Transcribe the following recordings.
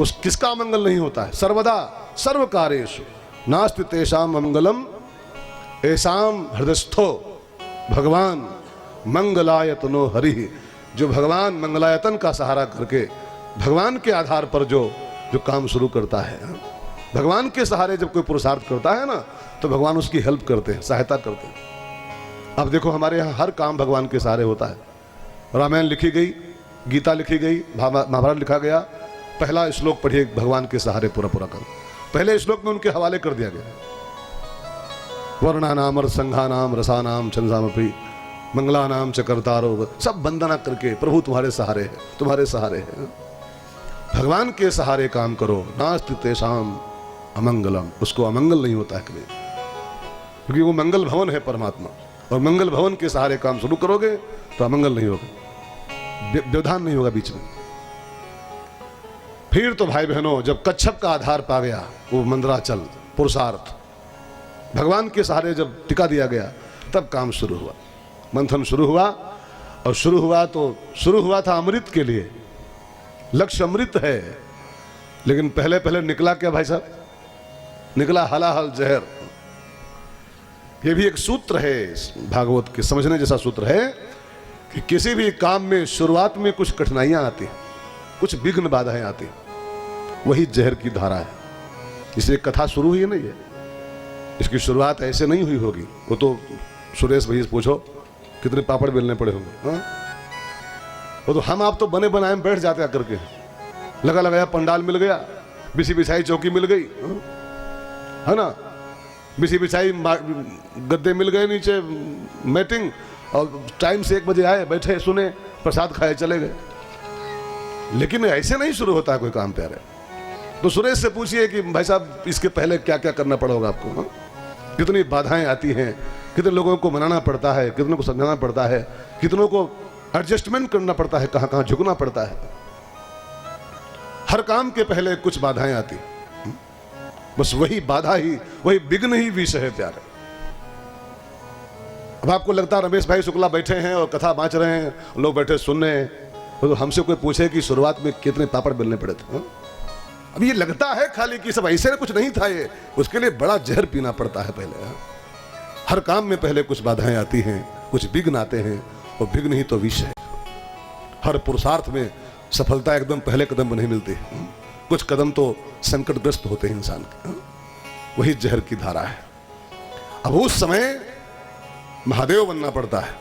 उस किसका मंगल नहीं होता है? सर्वदा सर्व कार्येषु नास्ति तेषाम मंगलम ऐसाम हृदयस्थो भगवान मंगलायतनो हरि। जो भगवान मंगलायतन का सहारा करके भगवान के आधार पर जो काम शुरू करता है, भगवान के सहारे जब कोई पुरुषार्थ करता है ना, तो भगवान उसकी हेल्प करते हैं, सहायता करते हैं। अब देखो हमारे यहाँ हर काम भगवान के सहारे होता है। रामायण लिखी गई, गीता लिखी गई, महाभारत लिखा गया, पहला श्लोक पढ़िए भगवान के सहारे पूरा पूरा करो। पहले श्लोक में उनके हवाले कर दिया गया, वर्णानाम संघानाम रसानाम छंदामपि मंगलानाम च कर्तारो, सब वंदना करके प्रभु तुम्हारे सहारे है, तुम्हारे सहारे है। भगवान के सहारे काम करो, नास्ति तेषाम अमंगलम, उसको अमंगल नहीं होता है कभी, क्योंकि वो मंगल भवन है परमात्मा, और मंगल भवन के सहारे काम शुरू करोगे तो अमंगल नहीं होगा, व्यवधान नहीं होगा बीच में। फिर तो भाई बहनों जब कच्छप का आधार पा गया वो मंदराचल पुरुषार्थ, भगवान के सहारे जब टिका दिया गया, तब काम शुरू हुआ, मंथन शुरू हुआ। और शुरू हुआ था अमृत के लिए, लक्ष्य अमृत है, लेकिन पहले पहले निकला क्या भाई साहब? निकला हलाहल जहर। यह भी एक सूत्र है भागवत के समझने जैसा सूत्र है कि किसी भी काम में शुरुआत में कुछ कठिनाइयां आती हैं, कुछ विघ्न बाधाएं आती हैं, वही जहर की धारा है। इसलिए कथा शुरू हुई नहीं है, इसकी शुरुआत ऐसे नहीं हुई होगी। वो तो सुरेश भैया से पूछो कितने पापड़ बेलने पड़े होंगे। हाँ, वो तो हम आप तो बने बनाए में बैठ जाते करके, लगा लगाया पंडाल मिल गया, बिछी बिछाई चौकी मिल गई, है ना, बिछी बिछाई गद्दे मिल गए, नीचे मैटिंग, और टाइम से 1 बजे आए, बैठे, सुने, प्रसाद खाए, चले गए। लेकिन ऐसे नहीं शुरू होता है कोई काम प्यारे। तो सुरेश से पूछिए कि भाई साहब इसके पहले क्या क्या करना पड़ेगा आपको, हाँ? कितनी बाधाएं आती हैं, कितने लोगों को मनाना पड़ता है, कितनों को समझाना पड़ता है, कितनों को एडजस्टमेंट करना पड़ता है, कहां कहां झुकना पड़ता है। हर काम के पहले कुछ बाधाएं आती, बस वही बाधा ही, वही विघ्न ही विषय है प्यारे। अब आपको लगता है रमेश भाई शुक्ला बैठे हैं और कथा बांच रहे हैं, लोग बैठे सुन रहे हैं, तो हमसे कोई पूछे कि शुरुआत में कितने पापड़ बेलने पड़े थे। अब ये लगता है खाली कि सब ऐसे कुछ नहीं था, ये उसके लिए बड़ा जहर पीना पड़ता है पहले। हर काम में पहले कुछ बाधाएं आती हैं, कुछ विघ्न आते हैं, और विघ्न ही तो विषय है। हर पुरुषार्थ में सफलता एकदम पहले कदम में नहीं मिलती, कुछ कदम तो संकटग्रस्त होते हैं इंसान के, वही जहर की धारा है। अब उस समय महादेव बनना पड़ता है,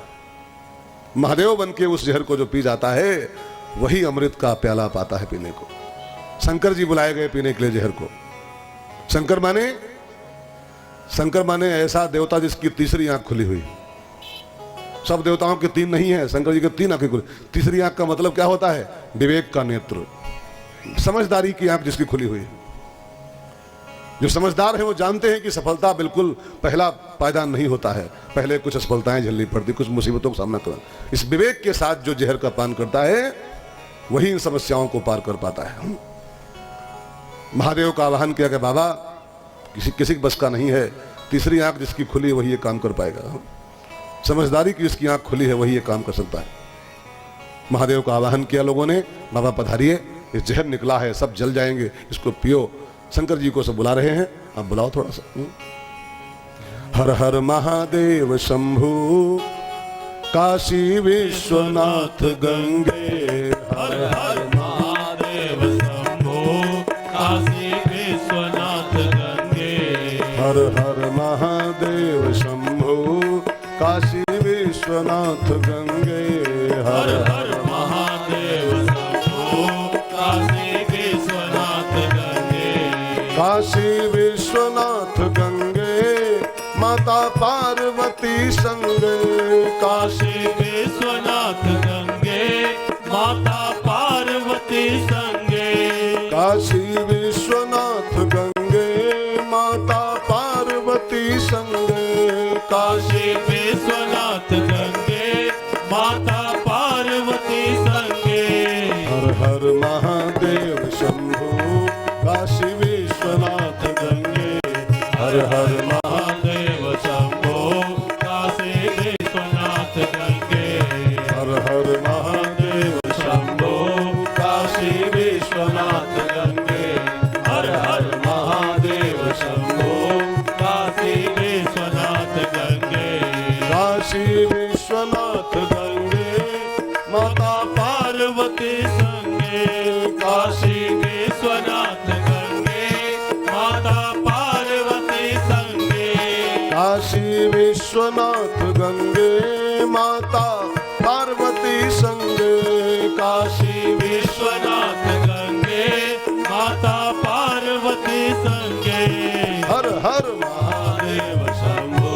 महादेव बन के उस जहर को जो पी जाता है, वही अमृत का प्याला पाता है पीने को। शंकर जी बुलाए गए पीने के लिए जहर को। शंकर माने ऐसा देवता जिसकी तीसरी आंख खुली हुई। सब देवताओं के 3 नहीं है, शंकर जी के 3 आंखें खुली। तीसरी आंख का मतलब क्या होता है? विवेक का नेत्र, समझदारी की आंख जिसकी खुली हुई। जो समझदार है वो जानते हैं कि सफलता बिल्कुल पहला पायदान नहीं होता है, पहले कुछ असफलताएं झेलनी पड़ती, कुछ मुसीबतों का सामना करना। इस विवेक के साथ जो जहर का पान करता है, वही इन समस्याओं को पार कर पाता है। महादेव का आह्वान किया कि बाबा किसी बस का नहीं है, तीसरी आंख जिसकी खुली वही ये काम कर पाएगा, समझदारी की जिसकी आंख खुली है वही ये काम कर सकता है। महादेव का आह्वान किया लोगों ने, बाबा पधारिए, ये जहर निकला है, सब जल जाएंगे, इसको पियो। शंकर जी को सब बुला रहे हैं, आप बुलाओ थोड़ा सा। हर हर महादेव शंभु काशी विश्वनाथ गंगे, हर हर महादेव शंभो काशी विश्वनाथ गंगे, हर हर महादेव शंभु काशी विश्वनाथ गंगे, हर हर महादेव शंभो काशी विश्वनाथ गंगे, काशी विश्वनाथ गंगे, माता पार्वती संगे, काशी विश्वनाथ गंगे, माता पार्वती संगे, काशी विश्वनाथ गंगे, माता पार्वती संगे, काशी विश्वनाथ गंगे, माता पार्वती संगे, हर हर महादेव शंभु काशी विश्वनाथ गंगे, हर हर महादेव शंभो काशी विश्वनाथ गंगे, हर हर महादेव शंभो काशी विश्वनाथ गंगे, काशी विश्वनाथ गंगे माता पार्वती संगे काशी विश्वनाथ गंगे माता पार्वती संगे काशी विश्वनाथ गंगे माता पार्वती संगे हर हर महादेव शंभो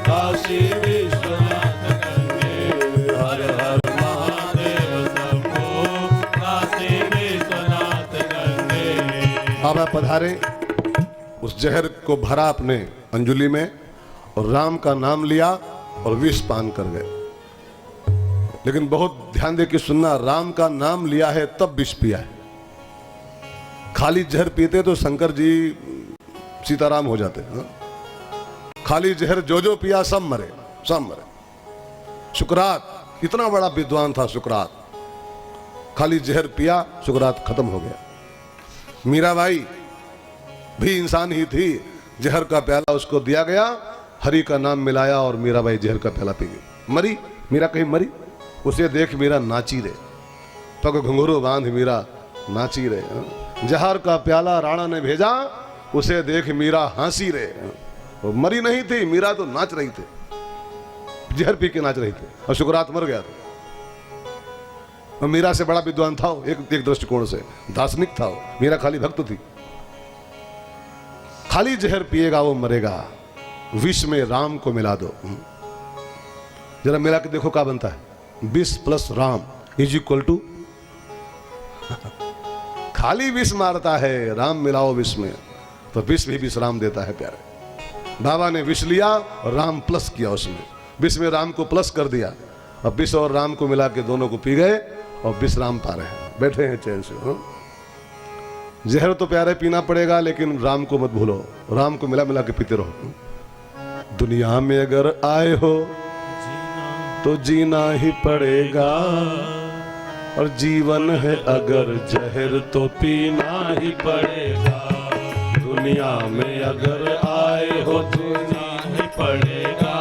काशी विश्वनाथ गंगे हर हर महादेव शंभो काशी विश्वनाथ गंगे बाबा पधारे, उस जहर को भरा अपने अंजुली में और राम का नाम लिया और विष पान कर गए। लेकिन बहुत ध्यान दे के सुनना, राम का नाम लिया है तब विष पिया है। खाली जहर पीते तो शंकर जी सीताराम हो जाते। हाँ? खाली जहर जो जो पिया सब मरे, सब मरे। सुकरात इतना बड़ा विद्वान था सुकरात, खाली जहर पिया सुकरात खत्म हो गया। मीराबाई भी इंसान ही थी, जहर का प्याला उसको दिया गया, हरि का नाम मिलाया और मीराबाई जहर का प्याला पी गई, मरी। मीरा कहीं मरी? उसे देख मीरा नाची रहे, पग घुंघरू बांध मीरा नाची रहे। जहर का प्याला राणा ने भेजा, उसे देख मीरा हंसी रहे। वो मरी नहीं थी मीरा, तो नाच रही थी, जहर पी के नाच रही थी, और शुक्रात मर गया था। और मीरा से बड़ा विद्वान था वो, एक दृष्टिकोण से दार्शनिक था वो। मीरा खाली भक्त थी। खाली जहर पिएगा वो मरेगा, विष में राम को मिला दो। जरा मिला के देखो क्या बनता है, विष प्लस राम इज इक्वल टू। खाली विष मारता है, राम मिलाओ विष में तो विष भी विश्राम देता है प्यारे। बाबा ने विष लिया और राम प्लस किया उसमें, विष में राम को प्लस कर दिया। अब विष और राम को मिला के दोनों को पी गए और विश्राम पा रहे हैं, बैठे हैं चैन से। जहर तो प्यारे पीना पड़ेगा, लेकिन राम को मत भूलो, राम को मिला मिला के पीते रहो। दुनिया में अगर आए हो तो जीना ही पड़ेगा, और जीवन है अगर जहर तो पीना ही पड़ेगा। दुनिया में अगर आए हो तो जीना ही पड़ेगा,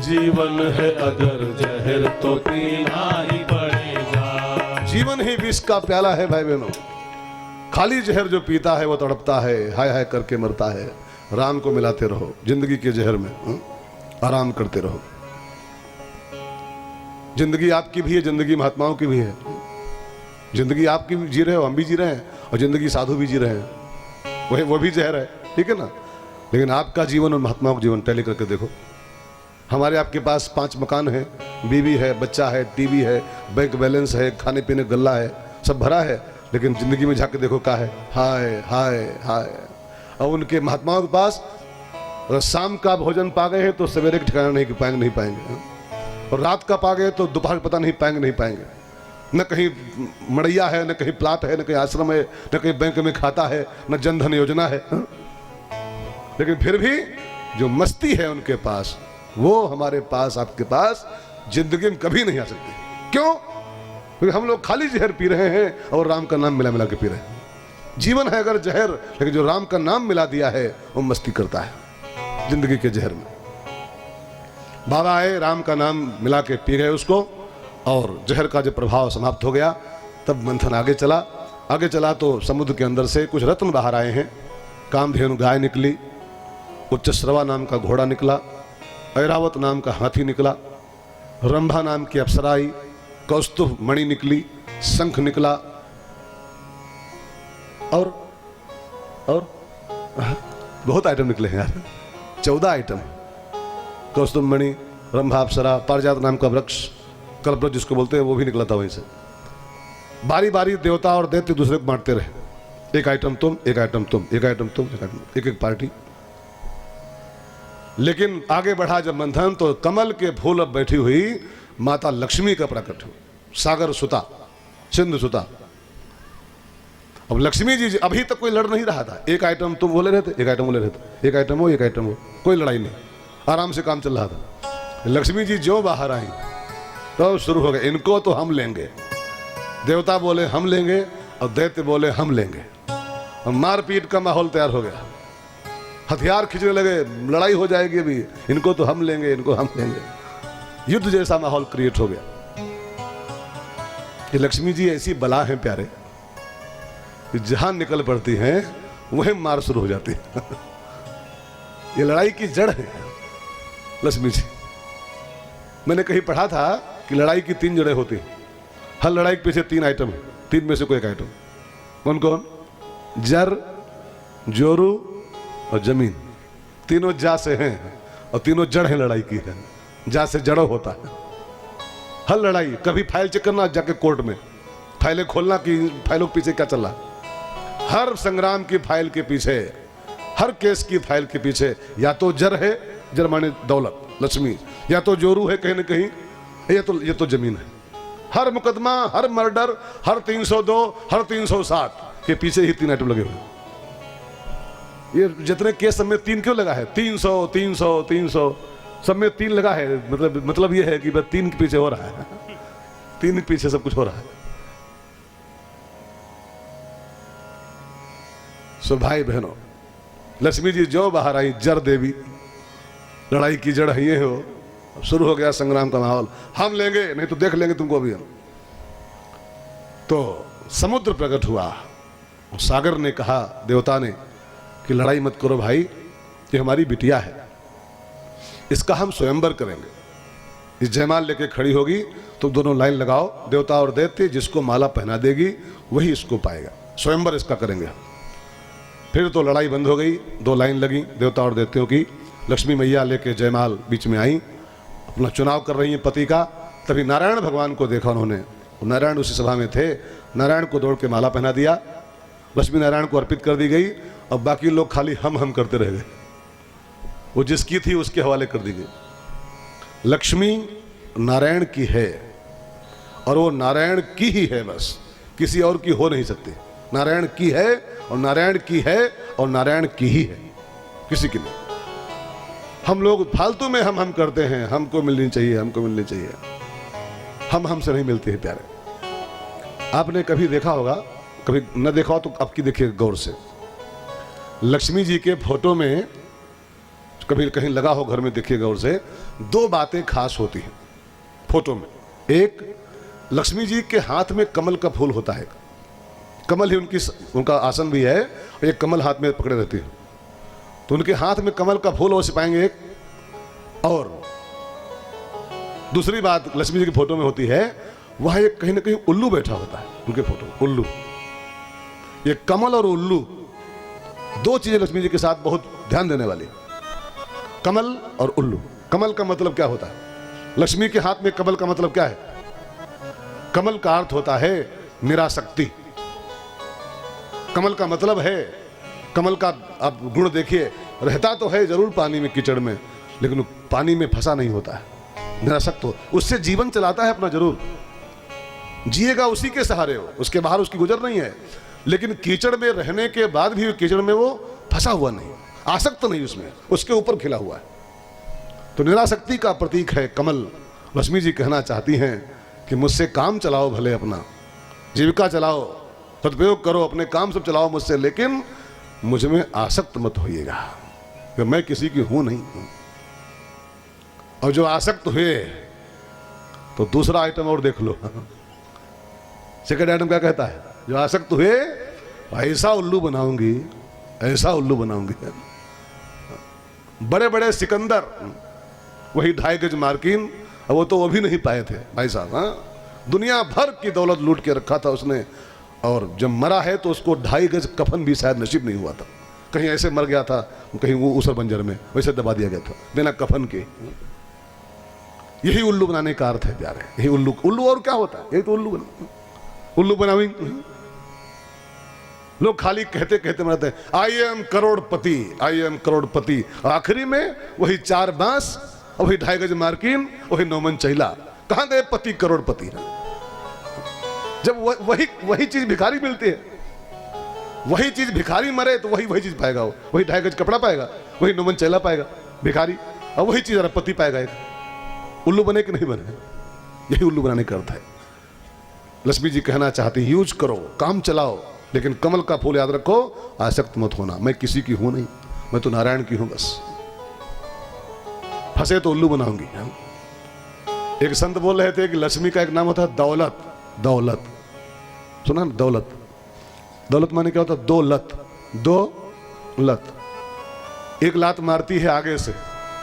जीवन है अगर जहर तो पीना ही पड़ेगा। जीवन ही विष का प्याला है भाई बहनों। खाली जहर जो पीता है वो तड़पता है, हाय हाय करके मरता है। राम को मिलाते रहो जिंदगी के जहर में, आराम करते रहो। जिंदगी आपकी भी है, जिंदगी महात्माओं की भी है। जिंदगी आपकी भी जी रहे हो, हम भी जी रहे हैं, और जिंदगी साधु भी जी रहे हैं, वो भी जहर है, ठीक है ना। लेकिन आपका जीवन और महात्माओं का जीवन टैली करके देखो। हमारे आपके पास 5 मकान है, बीवी है, बच्चा है, टीवी है, बैंक बैलेंस है, खाने पीने गल्ला है, सब भरा है, लेकिन जिंदगी में झांक के देखो क्या है, हाय हाय हाय। और उनके महात्माओं के पास अगर शाम का भोजन पा गए हैं तो सवेरे के ठिकाना नहीं पाएंगे, और रात का पा गए तो दोपहर पता नहीं पाएंगे। न कहीं मड़ैया है, न कहीं प्लाट है, न कहीं आश्रम है, न कहीं बैंक में खाता है, न जनधन योजना है। लेकिन फिर भी जो मस्ती है उनके पास, वो हमारे पास, आपके पास जिंदगी में कभी नहीं आ सकती। क्यों? क्योंकि हम लोग खाली जहर पी रहे हैं और राम का नाम मिला मिला के पी रहे हैं। जीवन है अगर जहर, लेकिन जो राम का नाम मिला दिया है वो मस्ती करता है जिंदगी के जहर में। बाबा आए, राम का नाम मिला के पी गए उसको, और जहर का जब प्रभाव समाप्त हो गया तब मंथन आगे चला तो समुद्र के अंदर से कुछ रत्न बाहर आए हैं। कामधेनु गाय निकली, उच्चश्रवा नाम का घोड़ा निकला, ऐरावत नाम का हाथी निकला, रंभा नाम की अप्सरा आई, कौस्तुभ मणि निकली, शंख निकला, और बहुत आइटम निकले हैं यार, 14 आइटम। कौस्तुभ मणि, रंभा अप्सरा, पारिजात नाम का वृक्ष, कल्पवृक्ष जिसको बोलते हैं, वो भी निकला था वहीं से। बारी बारी देवता और दैत्य दूसरे को बांटते रहे, एक आइटम तुम, एक आइटम तुम, एक आइटम तुम, एक पार्टी। लेकिन आगे बढ़ा जब मंथन तो कमल के फूल अब बैठी हुई माता लक्ष्मी का प्रकट हो, सागर सुता, सिंधु सुता। अब लक्ष्मी जी अभी तक कोई लड़ नहीं रहा था, एक आइटम तुम बोले रहते, एक आइटम बोले रहते, एक आइटम हो, एक आइटम हो, कोई लड़ाई नहीं, आराम से काम चल रहा था। लक्ष्मी जी जो बाहर आई तो शुरू हो गया, इनको तो हम लेंगे। देवता बोले हम लेंगे और दैत्य बोले हम लेंगे, और मारपीट का माहौल तैयार हो गया। हथियार खींचने लगे, लड़ाई हो जाएगी अभी, इनको तो हम लेंगे, इनको हम लेंगे। युद्ध जैसा माहौल क्रिएट हो गया। कि लक्ष्मी जी ऐसी बला है प्यारे कि जहां निकल पड़ती हैं वहीं मार शुरू हो जाती है। ये लड़ाई की जड़ है लक्ष्मी जी। मैंने कहीं पढ़ा था कि लड़ाई की 3 जड़ें होती हैं। हर लड़ाई के पीछे 3 आइटम है, 3 में से कोई एक आइटम। कौन कौन? जर, जोरू और जमीन। तीनों जा से हैं और तीनों जड़ है लड़ाई की है। जा से जड़ों होता है हर लड़ाई। कभी फाइल चेक करना जाके कोर्ट में, फाइलें खोलना कि फाइलों के पीछे क्या चल रहा है। हर संग्राम की फाइल के पीछे, हर केस की फाइल के पीछे या तो जर है, जर माने दौलत लक्ष्मी, या तो जोरू है कहीं ना कहीं, ये तो जमीन है। हर मुकदमा, हर मर्डर, हर 302, हर 307 के पीछे ही 3 आइटम लगे हुए। ये जितने केस सब में 3 क्यों लगा है? 300 300 300 सब में 3 लगा है। मतलब ये है कि बस 3 के पीछे हो रहा है। 3 के पीछे सब कुछ हो रहा है। सो भाई बहनों, लक्ष्मी जी जो बाहर आई, जर देवी, लड़ाई की जड़ है ये हो। शुरू हो गया संग्राम का माहौल। हम लेंगे, नहीं तो देख लेंगे तुमको अभी हम। तो समुद्र प्रकट हुआ। सागर ने कहा, देवता ने, कि लड़ाई मत करो भाई, ये हमारी बिटिया है, इसका हम स्वयंवर करेंगे। इस जयमाल लेके खड़ी होगी तो दोनों लाइन लगाओ, देवता और दैत्य, जिसको माला पहना देगी वही इसको पाएगा। स्वयंवर इसका करेंगे। फिर तो लड़ाई बंद हो गई। 2 लाइन लगी देवता और दैत्यों की। लक्ष्मी मैया लेके जयमाल बीच में आई, अपना चुनाव कर रही है पति का। तभी नारायण भगवान को देखा उन्होंने। नारायण उसी सभा में थे। नारायण को दौड़ के माला पहना दिया। लक्ष्मी नारायण को अर्पित कर दी गई और बाकी लोग खाली हम करते रह गए। वो जिसकी थी उसके हवाले कर दी गई। लक्ष्मी नारायण की है और वो नारायण की ही है, बस किसी और की हो नहीं सकती। नारायण की है और नारायण की है और नारायण की ही है, किसी की नहीं। हम लोग फालतू में हम करते हैं, हमको मिलनी चाहिए, हमको मिलनी चाहिए। हम हमसे नहीं मिलते हैं प्यारे। आपने कभी देखा होगा, कभी न देखा हो तो आपकी देखिए गौर से। लक्ष्मी जी के फोटो में कभी कहीं लगा हो घर में, देखिए गौर से, 2 बातें खास होती हैं फोटो में। एक, लक्ष्मी जी के हाथ में कमल का फूल होता है। कमल ही उनका आसन भी है और एक कमल हाथ में पकड़े रहती है। तो उनके हाथ में कमल का फूल हो पाएंगे एक। और दूसरी बात लक्ष्मी जी की फोटो में होती है, वहां एक कहीं ना कहीं उल्लू बैठा होता है उनके फोटो में। उल्लू, ये कमल और उल्लू 2 चीजें लक्ष्मी जी के साथ बहुत ध्यान देने वाली। कमल और उल्लू। कमल का मतलब क्या होता है? लक्ष्मी के हाथ में कमल का मतलब क्या है? कमल का अर्थ होता है निरासक्ति। कमल का मतलब है, कमल का आप गुण देखिए, रहता तो है जरूर पानी में, कीचड़ में, लेकिन पानी में फंसा नहीं होता है, निरासक्त हो, उससे जीवन चलाता है अपना, जरूर जिएगा उसी के सहारे हो, उसके बाहर उसकी गुजर नहीं है। लेकिन कीचड़ में रहने के बाद भी कीचड़ में वो फंसा हुआ नहीं, आसक्त नहीं उसमें, उसके ऊपर खिला हुआ है। तो निरासक्ति का प्रतीक है कमल। लक्ष्मी जी कहना चाहती हैं कि मुझसे काम चलाओ, भले अपना जीविका चलाओ, सदुपयोग करो, अपने काम सब चलाओ मुझसे, लेकिन मुझ में आसक्त मत होइएगा कि मैं किसी की हूं नहीं। और जो आसक्त हुए तो दूसरा आइटम और देख लो। सेकंड आइटम क्या कहता है? जो आसक्त हुए ऐसा उल्लू बनाऊंगी, ऐसा उल्लू बनाऊंगी। बड़े बड़े सिकंदर, वही 2.5 गज मार्किन, वो तो वो भी नहीं पाए थे भाई साहब। हाँ, दुनिया भर की दौलत लूट के रखा था उसने, और जब मरा है तो उसको 2.5 गज कफन भी शायद नसीब नहीं हुआ था। कहीं ऐसे मर गया था, कहीं वो ऊसर बंजर में वैसे दबा दिया गया था बिना कफन के। यही उल्लू बनाने का अर्थ है प्यारे। यही उल्लू। उल्लू और क्या होता है? यही तो उल्लू उल्लू बनाएंगे। लोग खाली कहते कहते मरते हैं, I am Crorepati, I am करोड़पति। आखिरी में वही 4 बांस, वही 2.5 गज मार्किन, वही 9 मन चैला। कहां गए पति करोड़पति? जब वही चीज भिखारी मिलती है, वही चीज भिखारी मरे तो वही चीज पाएगा। वही 2.5 गज कपड़ा पाएगा, वही 9 मन चैला पाएगा भिखारी, और वही चीज अरबपति पाएगा। एक उल्लू बने कि नहीं बने? यही उल्लू बनाने का अर्थ है। लक्ष्मी जी कहना चाहती, यूज करो, काम चलाओ, लेकिन कमल का फूल याद रखो, आसक्त मत होना। मैं किसी की हूं नहीं, मैं तो नारायण की हूं बस। फंसे तो उल्लू बनाऊंगी। एक संत बोल रहे थे कि लक्ष्मी का एक नाम होता है दौलत। दौलत। सुना ना, दौलत। दौलत माने क्या होता है? दो लत, दो लत। एक लात मारती है आगे से,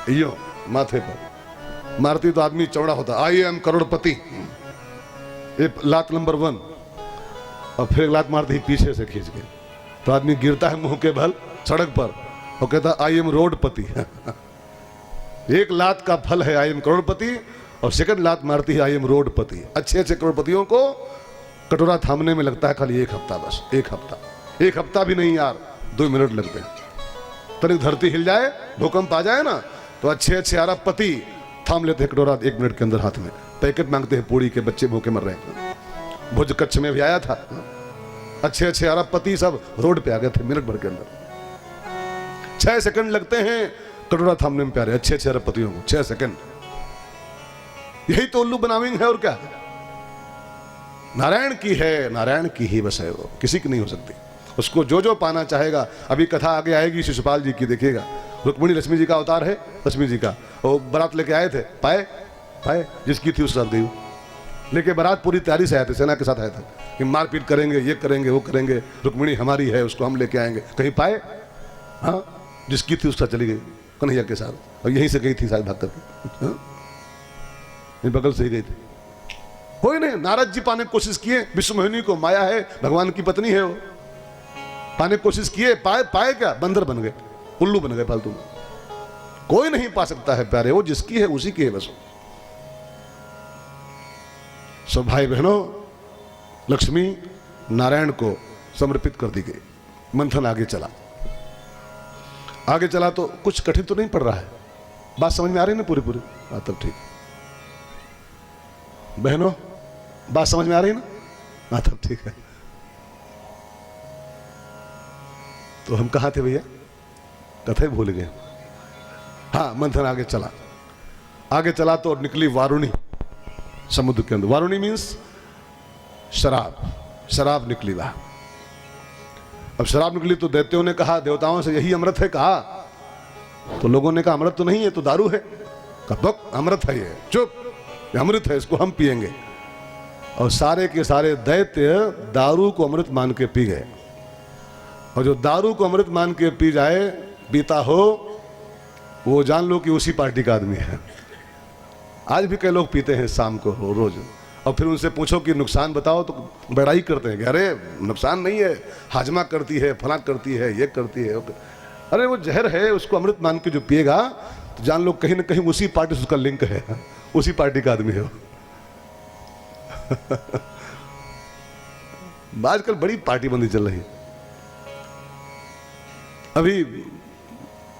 यो माथे पर मारती तो आदमी चौड़ा होता, आई एम करोड़पति, एक लात नंबर 1। और फिर एक लात मारती है पीछे से खींच के, तो आदमी गिरता है मुंह के बल सड़क पर और कहता आई एम रोडपति। एक लात का फल है आई एम करोड़पति, और सेकंड लात मारती है आई एम रोडपति। अच्छे अच्छे करोड़पतियों को कटोरा थामने में लगता है खाली 1 हफ्ता, बस 1 हफ्ता। 1 हफ्ता भी नहीं यार, 2 मिनट लगते हैं। तनिक धरती हिल जाए, भूकंप आ जाए ना, तो अच्छे अच्छे अरबपति थाम लेते हैं कटोरा 1 मिनट के अंदर हाथ में। पैकेट मांगते हैं पूड़ी के, बच्चे भूखे मर रहे हैं। भुज कच्छ में भी आया था, अच्छे अच्छे अरबपति सब रोड पे आ गए थे मिनट भर के अंदर। 6 सेकंड लगते हैं कटोरा थामने में प्यारे अच्छे अच्छे अरबपतियों को, 6 सेकंड। यही तो उल्लू बनाविंग है और क्या। नारायण की है, नारायण की ही बस है, वो किसी की नहीं हो सकती। उसको जो जो पाना चाहेगा, अभी कथा आगे आएगी शिशुपाल जी की, देखिएगा। रुक्मिणी लक्ष्मी जी का अवतार है, लक्ष्मी जी का। वो बारात लेके आए थे, पाए पाए जिसकी थी उस साथ दी लेके बारात पूरी तैयारी से आए थे, सेना के साथ आए थे कि मारपीट करेंगे, ये करेंगे, वो करेंगे, रुक्मिणी हमारी है, उसको हम लेके आएंगे। कहीं पाए? हाँ, जिसकी थी उसका चली गई कन्हैया के साथ, और यहीं से गई थी शायद भाग करके। हाँ? बगल से ही गई थी। कोई नहीं। नारद जी पाने की कोशिश किए, विश्व मोहिनी को, माया है, भगवान की पत्नी है, वो पाने की कोशिश किए, पाए पाए क्या? बंदर बन गए, उल्लू बन गए फालतू में। कोई नहीं पा सकता है प्यारे, वो जिसकी है उसी की है बस। सो भाई बहनों, लक्ष्मी नारायण को समर्पित कर दी गई। मंथन आगे चला, आगे चला तो कुछ कठिन तो नहीं पड़ रहा है। बात समझ में आ रही है ना पूरी पूरी? हाँ, तब ठीक। बहनों, बात समझ में आ रही है ना? हाँ, तब ठीक है। तो हम कहाँ थे भैया? कथा भूल गए। हाँ, मंथन आगे चला, आगे चला तो निकली वारुणी समुद्र के अंदर। वारुणी मीन्स शराब, शराब निकली वहां। अब शराब निकली तो दैत्यों ने कहा, देवताओं से यही अमृत है कहा, तो लोगों ने कहा अमृत तो नहीं है, तो दारू है। कहा अमृत है ये, चुप, ये अमृत है, इसको हम पिएंगे। और सारे के सारे दैत्य दारू को अमृत मान के पी गए। और जो दारू को अमृत मान के पी जाए, पीता हो, वो जान लो कि उसी पार्टी का आदमी है। आज भी कई लोग पीते हैं शाम को रोज, और फिर उनसे पूछो कि नुकसान बताओ तो बड़ाई करते हैं कि अरे नुकसान नहीं है, हाजमा करती है, फला करती है, ये करती है। अरे वो जहर है, उसको अमृत मान के जो पिएगा तो जान लो कहीं ना कहीं उसी पार्टी से उसका लिंक है, उसी पार्टी का आदमी है वो। आजकल बड़ी पार्टी बंदी चल रही है। अभी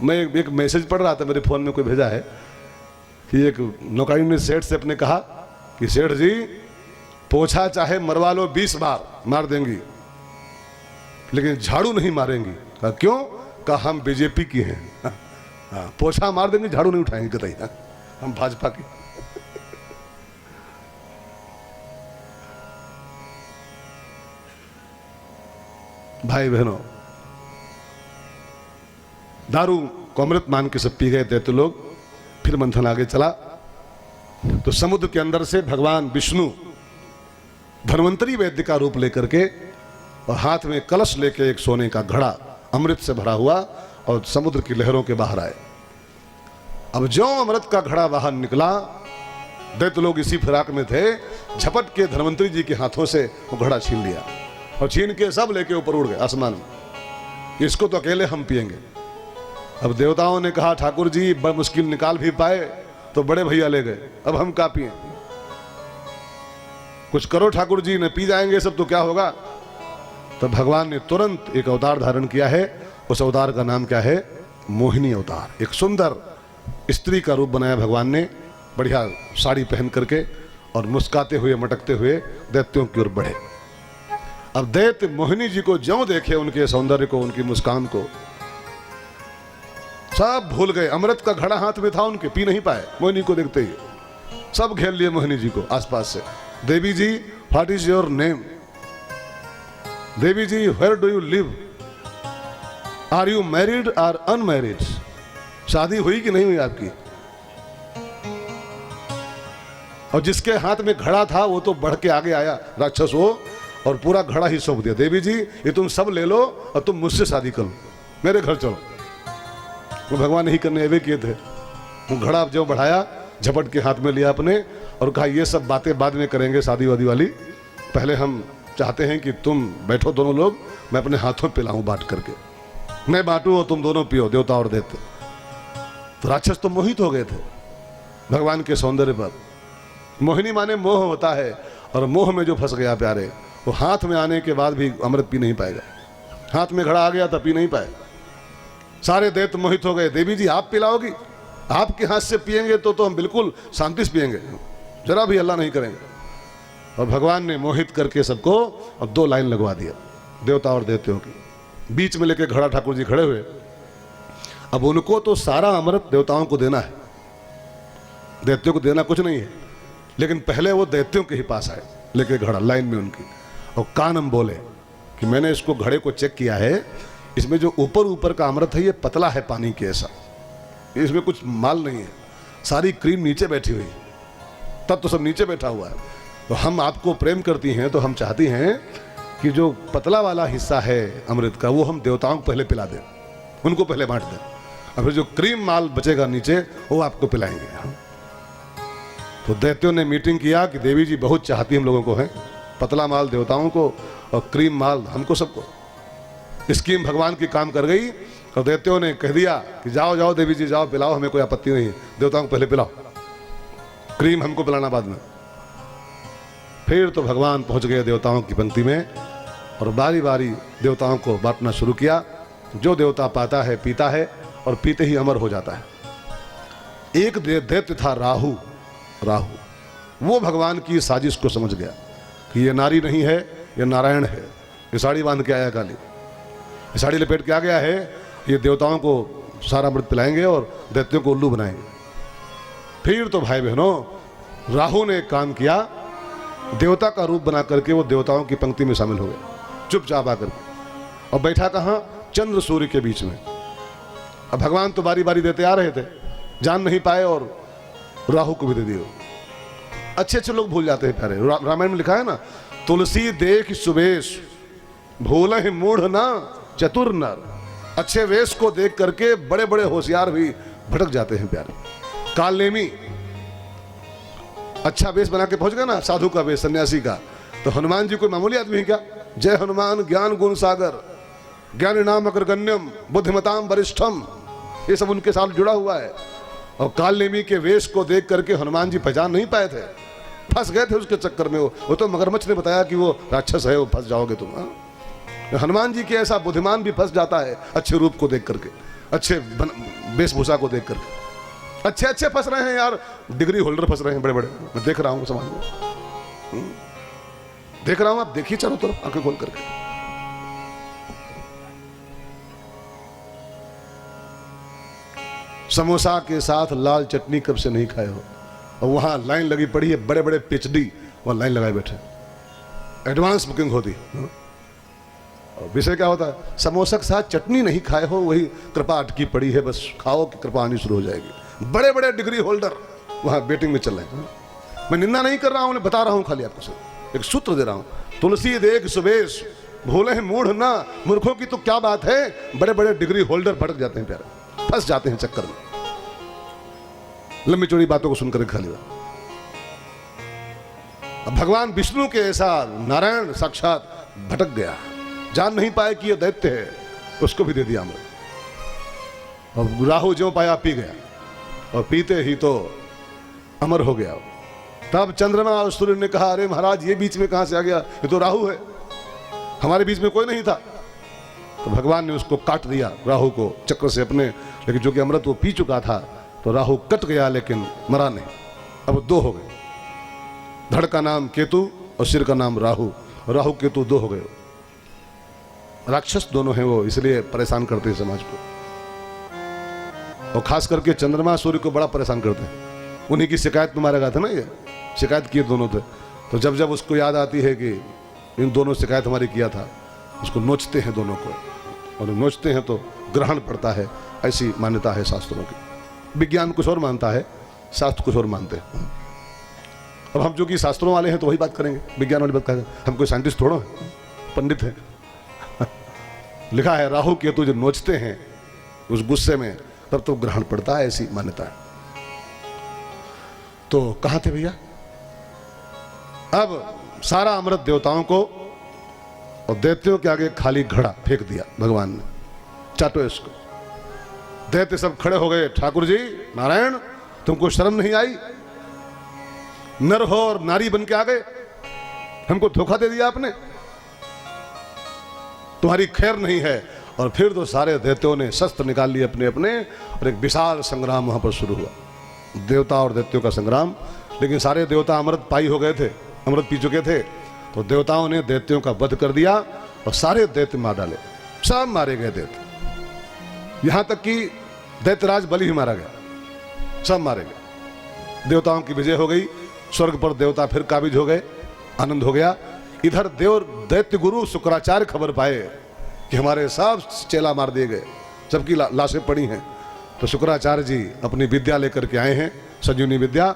मैं एक मैसेज पढ़ रहा था, मेरे फोन में कोई भेजा है कि एक नौकरी ने सेठ से अपने कहा कि सेठ जी, पोछा चाहे मरवा लो 20 बार, मार देंगी, लेकिन झाड़ू नहीं मारेंगी। कहा क्यों? कहा हम बीजेपी की हैं। हाँ, पोछा मार देंगे, झाड़ू नहीं उठाएंगे कतई, हम भाजपा की। भाई बहनों, दारू को अमृत मान के सब पी गए थे तो लोग। फिर मंथन आगे चला तो समुद्र के अंदर से भगवान विष्णु धन्वंतरी वैद्य का रूप लेकर के और हाथ में कलश लेके एक सोने का घड़ा अमृत से भरा हुआ और समुद्र की लहरों के बाहर आए। अब जो अमृत का घड़ा बाहर निकला, दैत्य लोग इसी फिराक में थे, झपट के धन्वंतरी जी के हाथों से वो घड़ा छीन लिया और छीन के सब लेके ऊपर उड़ गए आसमान में। इसको तो अकेले हम पिएंगे। अब देवताओं ने कहा ठाकुर जी बड़ मुश्किल निकाल भी पाए तो बड़े भैया ले गए, अब हम क्या पिए? कुछ करो ठाकुर जी, न पी जाएंगे सब तो क्या होगा? तब भगवान ने तुरंत एक अवतार धारण किया है। उस अवतार का नाम क्या है? मोहिनी अवतार। एक सुंदर स्त्री का रूप बनाया भगवान ने, बढ़िया साड़ी पहन करके, और मुस्काते हुए मटकते हुए दैत्यों की ओर बढ़े। अब दैत्य मोहिनी जी को ज्यों देखे, उनके सौंदर्य को, उनकी मुस्कान को, सब भूल गए। अमृत का घड़ा हाथ में था उनके, पी नहीं पाए। मोहिनी को देखते ही सब घेर लिए मोहिनी जी को आसपास से। Devi ji, what is your name? Devi ji, where do you live? Are you married और शादी हुई कि नहीं हुई आपकी? और जिसके हाथ में घड़ा था वो तो बढ़ के आगे आया राक्षस वो, और पूरा घड़ा ही सौंप दिया, देवी जी ये तुम सब ले लो और तुम मुझसे शादी करो, मेरे घर चलो। वो भगवान नहीं करने एवे किए थे। वो घड़ा जो बढ़ाया, झपट के हाथ में लिया अपने और कहा ये सब बातें बाद में करेंगे शादी वादी वाली, पहले हम चाहते हैं कि तुम बैठो दोनों लोग, मैं अपने हाथों पिलाऊं बांट करके, मैं बांटूं और तुम दोनों पियो, देवता और देते। तो राक्षस तो मोहित हो गए थे भगवान के सौंदर्य पर। मोहिनी माने मोह होता है, और मोह में जो फंस गया प्यारे, वो हाथ में आने के बाद भी अमृत पी नहीं पाएगा। हाथ में घड़ा आ गया तो पी नहीं पाए। सारे दैत्य मोहित हो गए, देवी जी आप पिलाओगी, आपके हाथ से पिएंगे तो हम बिल्कुल शांति से पिएंगे, जरा भी हल्ला नहीं करेंगे। और भगवान ने मोहित करके सबको अब 2 लाइन लगवा दिया देवता और देवताओं की, बीच में लेके घड़ा ठाकुर जी खड़े हुए। अब उनको तो सारा अमृत देवताओं को देना है, दैत्यों को देना कुछ नहीं है, लेकिन पहले वो दैत्यों के ही पास आए लेके घड़ा लाइन में उनकी, और कानम बोले कि मैंने इसको घड़े को चेक किया है, इसमें जो ऊपर ऊपर का अमृत है ये पतला है पानी के ऐसा, इसमें कुछ माल नहीं है, सारी क्रीम नीचे बैठी हुई, तब तो सब नीचे बैठा हुआ है। तो हम आपको प्रेम करती हैं तो हम चाहती हैं कि जो पतला वाला हिस्सा है अमृत का वो हम देवताओं को पहले पिला दें, उनको पहले बांट दें, और फिर जो क्रीम माल बचेगा नीचे वो आपको पिलाएंगे। तो दैत्यों ने मीटिंग किया कि देवी जी बहुत चाहती हम लोगों को है, पतला माल देवताओं को और क्रीम माल हमको सबको। स्कीम भगवान की काम कर गई, और दैत्यों ने कह दिया कि जाओ जाओ देवी जी जाओ पिलाओ, हमें कोई आपत्ति नहीं है, देवताओं को पहले पिलाओ, क्रीम हमको पिलाना बाद में। फिर तो भगवान पहुंच गए देवताओं की पंक्ति में, और बारी बारी देवताओं को बांटना शुरू किया। जो देवता पाता है पीता है, और पीते ही अमर हो जाता है। एक दैत्य था राहु, वो भगवान की साजिश को समझ गया कि ये नारी नहीं है, ये नारायण है। ये साड़ी बांध के आया काली, ये साड़ी लपेट के आ गया है, ये देवताओं को सारा अमृत पिलाएंगे और दैत्यों को उल्लू बनाएंगे। फिर तो भाई बहनों राहु ने एक काम किया, देवता का रूप बना करके वो देवताओं की पंक्ति में शामिल हो गए चुपचाप आकर के, और बैठा कहाँ, चंद्र सूर्य के बीच में। अब भगवान तो बारी बारी देते आ रहे थे, जान नहीं पाए और राहु को भी दे दिए। अच्छे अच्छे लोग भूल जाते हैं प्यारे, रामायण में लिखा है ना, तुलसी देख सुवेश भूल मूढ़ ना चतुर नर। अच्छे वेश को देख करके बड़े बड़े होशियार भी भटक जाते हैं प्यारे। कालनेमी अच्छा वेश बना के पहुंच गया ना, साधु का वेश, सन्यासी का, तो हनुमान जी कोई मामूली आदमी है क्या? जय हनुमान ज्ञान गुण सागर, ज्ञान नाम अग्रगण्यम बुद्धिमताम वरिष्ठम, ये सब उनके साथ जुड़ा हुआ है। और कालनेमी के वेश को देख करके हनुमान जी पहचान नहीं पाए थे, फंस गए थे उसके चक्कर में। वो तो मगरमच्छ ने बताया कि वो राक्षस है, वो फंस जाओगे तुम। हनुमान जी के ऐसा बुद्धिमान भी फंस जाता है अच्छे रूप को देख करके, अच्छे वेशभूषा को देख करके। अच्छे अच्छे फंस रहे हैं यार, डिग्री होल्डर फंस रहे हैं बड़े बड़े, मैं देख रहा हूं समाज में, देख रहा हूं, आप देखिए चारों तरफ आंखें खोल करके। समोसा के साथ लाल चटनी कब से नहीं खाए हो, और वहां लाइन लगी पड़ी है, बड़े बड़े पीएचडी वहां लाइन लगाए बैठे, एडवांस बुकिंग होती। और विषय क्या होता है, समोसा के साथ चटनी नहीं खाए हो, वही कृपा अटकी पड़ी है, बस खाओ कि कृपा आनी शुरू हो जाएगी। बड़े बड़े डिग्री होल्डर वहां वेटिंग में चल रहे हैं। मैं निंदा नहीं कर रहा हूं, बता रहा हूं, खाली आपको सिर्फ एक सूत्र दे रहा हूं। तुलसी देख सुवेश भूले हैं मूढ़ ना, मूर्खों की तो क्या बात है, बड़े बड़े डिग्री होल्डर भटक जाते हैं प्यारे, फंस जाते हैं चक्कर में, लंबी चौड़ी बातों को सुनकर खाली। अब भगवान विष्णु के ऐसा नारायण साक्षात भटक गया, जान नहीं पाए कि ये दैत्य है, उसको भी दे दिया अमृत। और राहु जो पाया पी गया, और पीते ही तो अमर हो गया। तब चंद्रमा और सूर्य ने कहा, अरे महाराज ये बीच में कहां से आ गया, ये तो राहु है, हमारे बीच में कोई नहीं था। तो भगवान ने उसको काट दिया राहु को चक्र से अपने, लेकिन जो कि अमृत वो पी चुका था, तो राहु कट गया लेकिन मरा नहीं। अब 2 हो गए, धड़ का नाम केतु और सिर का नाम राहु, राहु केतु 2 हो गए। राक्षस दोनों हैं वो, इसलिए परेशान करते हैं समाज को, और खास करके चंद्रमा सूर्य को बड़ा परेशान करते हैं। उन्हीं की शिकायत में मारा गया था ना, ये शिकायत किए दोनों थे। तो जब जब उसको याद आती है कि इन दोनों शिकायत हमारी किया था, उसको नोचते हैं दोनों को, और नोचते हैं तो ग्रहण पड़ता है, ऐसी मान्यता है शास्त्रों की। विज्ञान कुछ और मानता है, शास्त्र कुछ और मानते हैं। अब हम जो कि शास्त्रों वाले हैं तो वही बात करेंगे, विज्ञान वाली बात करेंगे। हम कोई साइंटिस्ट थोड़ा हैं, पंडित हैं। लिखा है राहु केतु जब नोचते हैं उस गुस्से में तब तो ग्रहण पड़ता है, ऐसी मान्यता है। तो कहां थे भैया? अब सारा अमृत देवताओं को और दैत्यों के आगे खाली घड़ा फेंक दिया भगवान ने, चाटो इसको। दैत्य सब खड़े हो गए, ठाकुर जी नारायण तुमको शर्म नहीं आई? नर हो और नारी बन के आ गए, हमको धोखा दे दिया आपने, तुम्हारी खैर नहीं है। और फिर तो सारे दैत्यों ने शस्त्र निकाल लिए अपने अपने और एक विशाल संग्राम वहां पर शुरू हुआ, देवता और दैत्यों का संग्राम। लेकिन सारे देवता अमृत पाई हो गए थे, अमृत पी चुके थे, तो देवताओं ने दैत्यों का वध कर दिया और सारे दैत्य मार डाले, सब मारे गए दैत्य। यहां तक कि दैत्यराज बलि ही मारा गया, सब मारे गए। देवताओं की विजय हो गई, स्वर्ग पर देवता फिर काबिज हो गए, आनंद हो गया। इधर देव दैत्य गुरु शुक्राचार्य खबर पाए कि हमारे सब चेला मार दिए गए, सबकी लाशें पड़ी हैं। तो शुक्राचार्य जी अपनी विद्या लेकर के आए हैं, संजीवनी विद्या,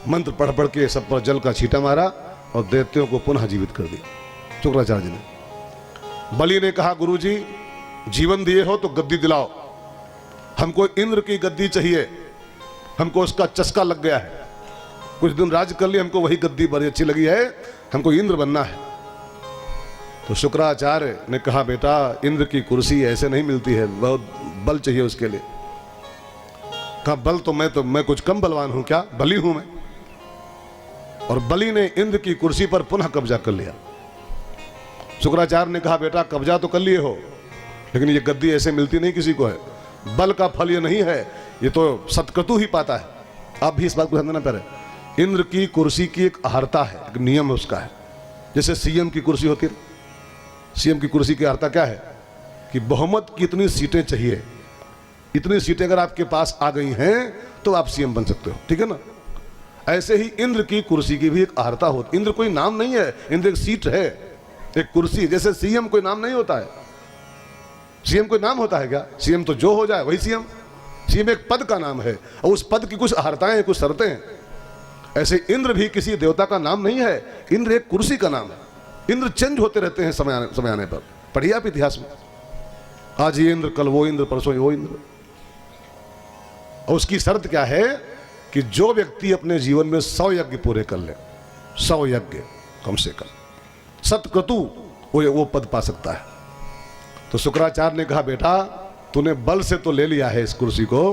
मंत्र पढ़ पढ़ के सब पर जल का छींटा मारा और दैत्यों को पुनः जीवित कर दिया शुक्राचार्य जी ने। बलि ने कहा गुरु जी जीवन दिए हो तो गद्दी दिलाओ, हमको इंद्र की गद्दी चाहिए, हमको उसका चस्का लग गया है, कुछ दिन राज कर लिए, हमको वही गद्दी बड़ी अच्छी लगी है, हमको इंद्र बनना है। तो शुक्राचार्य ने कहा बेटा इंद्र की कुर्सी ऐसे नहीं मिलती है, बहुत बल चाहिए उसके लिए। कहा बल तो मैं कुछ कम बलवान हूं क्या, बलि हूं मैं। और बलि ने इंद्र की कुर्सी पर पुनः कब्जा कर लिया। शुक्राचार्य ने कहा बेटा कब्जा तो कर लिए हो, लेकिन ये गद्दी ऐसे मिलती नहीं किसी को है, बल का फल ये नहीं है, ये तो सत्क्रतु ही पाता है। आप भी इस बात को समझना पड़े। इंद्र की कुर्सी की एक अहर्ता है, एक नियम उसका है। जैसे सीएम की कुर्सी होती है, सीएम की कुर्सी की अहर्ता क्या है कि बहुमत की इतनी सीटें चाहिए, इतनी सीटें अगर आपके पास आ गई हैं तो आप सीएम बन सकते हो, ठीक है ना। ऐसे ही इंद्र की कुर्सी की भी एक अहर्ता होती। इंद्र कोई नाम नहीं है, इंद्र एक सीट है, एक कुर्सी। जैसे सीएम कोई नाम नहीं होता है, सीएम कोई नाम होता है क्या? सीएम तो जो हो जाए वही सीएम। सीएम एक पद का नाम है और उस पद की कुछ अहर्ताएं हैं, कुछ शर्तें हैं। ऐसे इंद्र भी किसी देवता का नाम नहीं है, इंद्र एक कुर्सी का नाम है। इंद्र चेंज होते रहते हैं समय आने पर, पढ़िए आप इतिहास में, आज ये इंद्र, कल वो इंद्र, परसों वो इंद्र। और उसकी शर्त क्या है कि जो व्यक्ति अपने जीवन में 100 यज्ञ पूरे कर ले, 100 यज्ञ कम से कम, सतक्रतु, वो पद पा सकता है। तो शुक्राचार्य ने कहा बेटा तूने बल से तो ले लिया है इस कुर्सी को,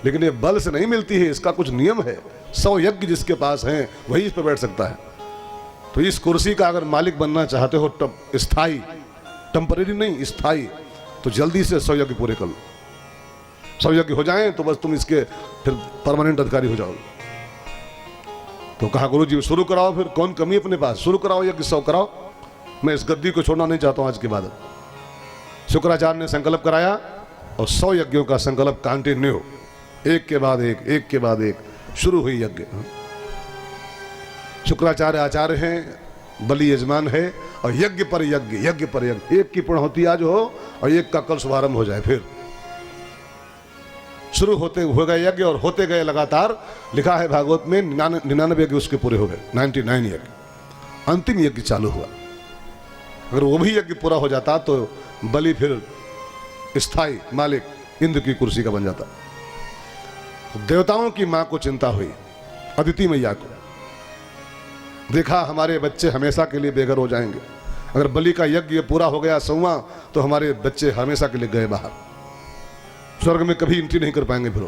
लेकिन ये बल से नहीं मिलती है, इसका कुछ नियम है। 100 यज्ञ जिसके पास हैं वही इस पर बैठ सकता है। तो इस कुर्सी का अगर मालिक बनना चाहते हो, स्थायी, टेम्परेरी नहीं, स्थायी, तो जल्दी से 100 यज्ञ पूरे कर लो। 100 यज्ञ हो जाएं तो बस तुम इसके फिर परमानेंट अधिकारी हो जाओ। तो कहा गुरु जी शुरू कराओ, फिर कौन कमी अपने पास, शुरू कराओ यज्ञ 100 कराओ, मैं इस गद्दी को छोड़ना नहीं चाहता हूं आज के बाद। शुक्राचार्य ने संकल्प कराया और 100 यज्ञों का संकल्प कंटिन्यू, एक के बाद एक के बाद एक शुरू हुई यज्ञ। शुक्राचार्य आचार्य हैं, बलि यजमान है, और यज्ञ पर यज्ञ, यज्ञ पर यज्ञ, एक की पूर्णाहुति आज हो और एक का कल शुभारंभ हो जाए। फिर शुरू होते हो गए यज्ञ और होते गए लगातार। लिखा है भागवत में 99 यज्ञ उसके पूरे हो गए, 99 यज्ञ। अंतिम यज्ञ चालू हुआ, अगर वो भी यज्ञ पूरा हो जाता तो बलि फिर स्थायी मालिक इंद्र की कुर्सी का बन जाता। तो देवताओं की मां को चिंता हुई, अदिति मैया को, देखा हमारे बच्चे हमेशा के लिए बेघर हो जाएंगे, अगर बलि का यज्ञ पूरा हो गया 100वां तो हमारे बच्चे हमेशा के लिए गए बाहर, स्वर्ग में कभी एंट्री नहीं कर पाएंगे। फिर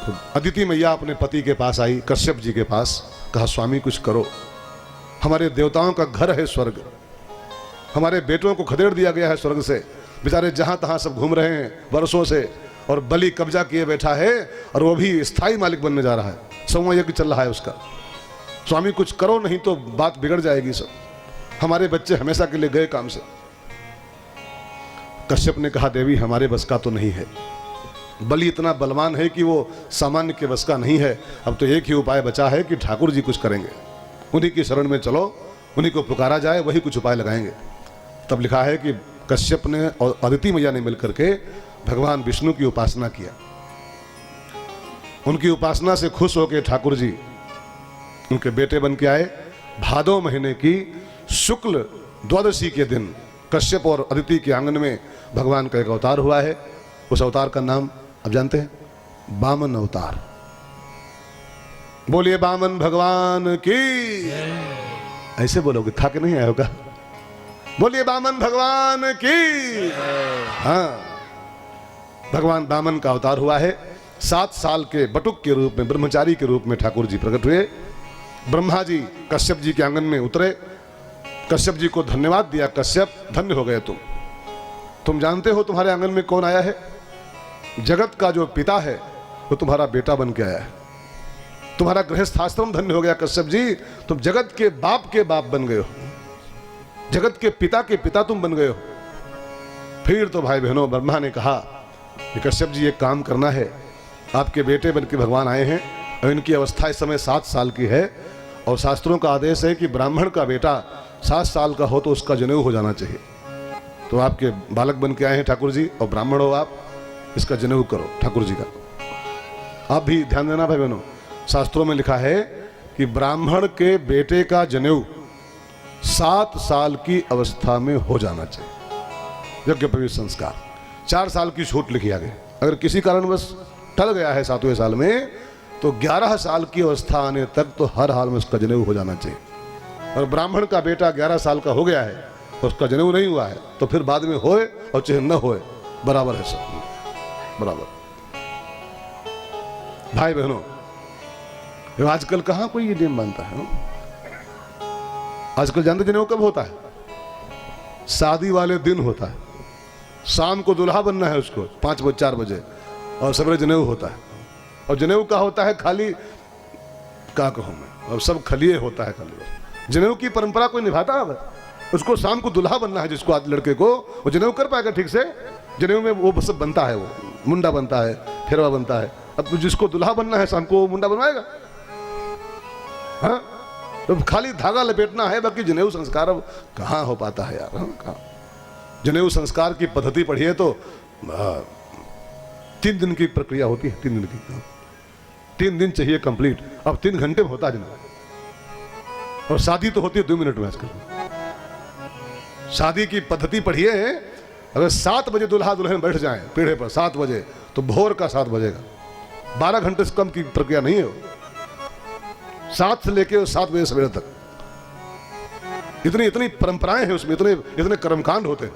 तो अदिति मैया अपने पति के पास आई, कश्यप जी के पास, कहा स्वामी कुछ करो, हमारे देवताओं का घर है स्वर्ग, हमारे बेटों को खदेड़ दिया गया है स्वर्ग से, बेचारे जहां तहां सब घूम रहे हैं वर्षों से, और बलि कब्जा किए बैठा है और वो भी स्थायी मालिक बनने जा रहा है, 100वां यज्ञ चल रहा है उसका। स्वामी कुछ करो, नहीं तो बात बिगड़ जाएगी सब, हमारे बच्चे हमेशा के लिए गए काम से। कश्यप ने कहा देवी हमारे बस का तो नहीं है, बलि इतना बलवान है कि वो सामान्य के बस का नहीं है। अब तो एक ही उपाय बचा है कि ठाकुर जी कुछ करेंगे, उन्हीं की शरण में चलो, उन्हीं को पुकारा जाए, वही कुछ उपाय लगाएंगे। तब लिखा है कि कश्यप ने और अदिति मैया ने मिलकर के भगवान विष्णु की उपासना किया। उनकी उपासना से खुश होकर ठाकुर जी उनके बेटे बन के आए। भादो महीने की शुक्ल द्वादशी के दिन कश्यप और अदिति के आंगन में भगवान का एक अवतार हुआ है। उस अवतार का नाम अब जानते हैं, वामन अवतार। बोलिए वामन भगवान की। ऐसे बोलोगे, था कि नहीं आया होगा? बोलिए वामन भगवान की। हाँ, भगवान वामन का अवतार हुआ है। 7 साल के बटुक के रूप में, ब्रह्मचारी के रूप में ठाकुर जी प्रकट हुए। ब्रह्मा जी कश्यप जी के आंगन में उतरे, कश्यप जी को धन्यवाद दिया। कश्यप, धन्य हो गए तुम जानते हो तुम्हारे आंगन में कौन आया है? जगत का जो पिता है वो तुम्हारा बेटा बन के आया है। तुम्हारा गृहस्थाश्रम धन्य हो गया कश्यप जी, तुम जगत के बाप बन गए हो, जगत के पिता तुम बन गए हो। फिर तो भाई बहनों, ब्रह्मा ने कहा कि कश्यप जी एक काम करना है, आपके बेटे बन के भगवान आए हैं और इनकी अवस्था इस समय 7 साल की है, और शास्त्रों का आदेश है कि ब्राह्मण का बेटा 7 साल का हो तो उसका जनेऊ हो जाना चाहिए। तो आपके बालक बन के आए हैं ठाकुर जी, और ब्राह्मण हो आप, इसका जनेऊ करो ठाकुर जी का। आप भी ध्यान देना भाई बहनों, शास्त्रों में लिखा है कि ब्राह्मण के बेटे का जनेऊ 7 साल की अवस्था में हो जाना चाहिए। यज्ञोपवीत संस्कार 4 साल की छूट लिखी आगे। अगर किसी कारणवश टल गया है 7वें साल में, तो 11 साल की अवस्था आने तक तो हर हाल में उसका जनेऊ हो जाना चाहिए। और ब्राह्मण का बेटा 11 साल का हो गया है और उसका जनेऊ नहीं हुआ है, तो फिर बाद में होए और चाहे न होए, बराबर है सब, बराबर। भाई बहनों, आजकल कहां कोई ये नियम मानता है? आजकल जानते जनेऊ कब होता है? शादी वाले दिन होता है। शाम को दुल्हा बनना है उसको 5 बजे 4 बजे, और सवेरे जनेऊ होता है। और जनेऊ का होता है खाली, क्या कहूं मैं, और सब खलिए होता है खाली। जनेऊ की परंपरा कोई निभाता है? उसको शाम को दुल्हा बनना है, जिसको आज लड़के को, वो जनेऊ कर पाएगा ठीक से? जनेऊ में वो सब बनता है, वो मुंडा बनता है, फेरवा बनता है। अब तो जिसको दुल्हा बनना है शाम को, वो मुंडा बनवाएगा? हाँ, तो खाली धागा लपेटना है, बाकी जनेऊ संस्कार अब कहाँ हो पाता है यार? कहाँ? जनेऊ संस्कार की पद्धति पढ़िए तो 3 दिन की प्रक्रिया होती है। 3 दिन की, 3 दिन चाहिए कंप्लीट। अब 3 घंटे में होता है जनेऊ, और शादी तो होती है 2 मिनट में आजकल। शादी की पद्धति पढ़िए, अगर 7 बजे दुल्हा दुल्हन बैठ जाए पीढ़े पर 7 बजे, तो भोर का 7 बजेगा। 12 घंटे से कम की प्रक्रिया नहीं है। 7 से लेके 7 बजे सवेरे तक इतनी परंपराएं हैं उसमें, इतने कर्मकांड होते हैं।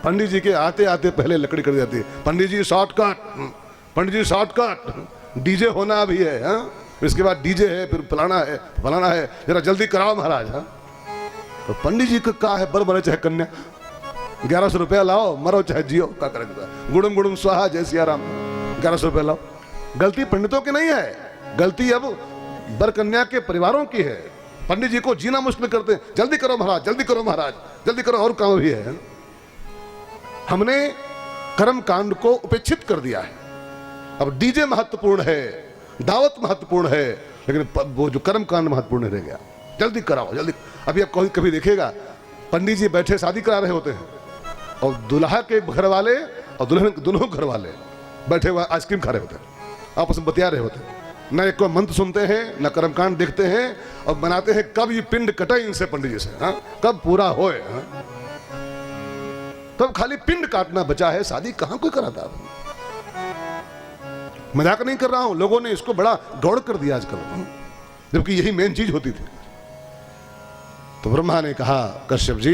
पंडित जी के आते आते पहले लकड़ी कर जाती है। पंडित जी शॉर्टकट, पंडित जी शॉर्टकट, डीजे होना भी है। हाँ, इसके बाद डीजे है, फिर फलाना है, जरा जल्दी कराओ महाराज। हाँ, तो पंडित जी का क्या है, बर चाहे कन्या, 1100 रुपया लाओ, मरो चाहे जियो, क्या करेगा? गुड़म गुड़म स्वाहा जय सिया राम, 1100 रुपया लाओ। गलती पंडितों की नहीं है, गलती अब बर कन्या के परिवारों की है। पंडित जी को जीना मुश्किल करते हैं, जल्दी करो महाराज, जल्दी करो महाराज, जल्दी करो, और काम भी है। हमने कर्म कांड को उपेक्षित कर दिया है। अब डीजे महत्वपूर्ण है, दावत महत्वपूर्ण है, लेकिन वो जो कर्म कांड महत्वपूर्ण रह गया। जल्दी कराओ, जल्दी। अभी आप कभी देखिएगा, पंडित जी बैठे शादी करा रहे होते हैं, और दुल्हा के घर वाले और दुल्हन दोनों घर वाले बैठे हुए आइसक्रीम खा रहे होते हैं, आपस में बतिया रहे होते हैं। न एक को मंत्र सुनते हैं, न कर्मकांड देखते हैं, और बनाते हैं कब ये पिंड कटे इनसे, पंडित जी से। हाँ, कब पूरा होए। हाँ, तब खाली पिंड काटना बचा है, शादी कहां कोई कराता। मजाक नहीं कर रहा हूं, लोगों ने इसको बड़ा गौड़ कर दिया आजकल, जबकि यही मेन चीज होती थी। तो ब्रह्मा ने कहा, कश्यप जी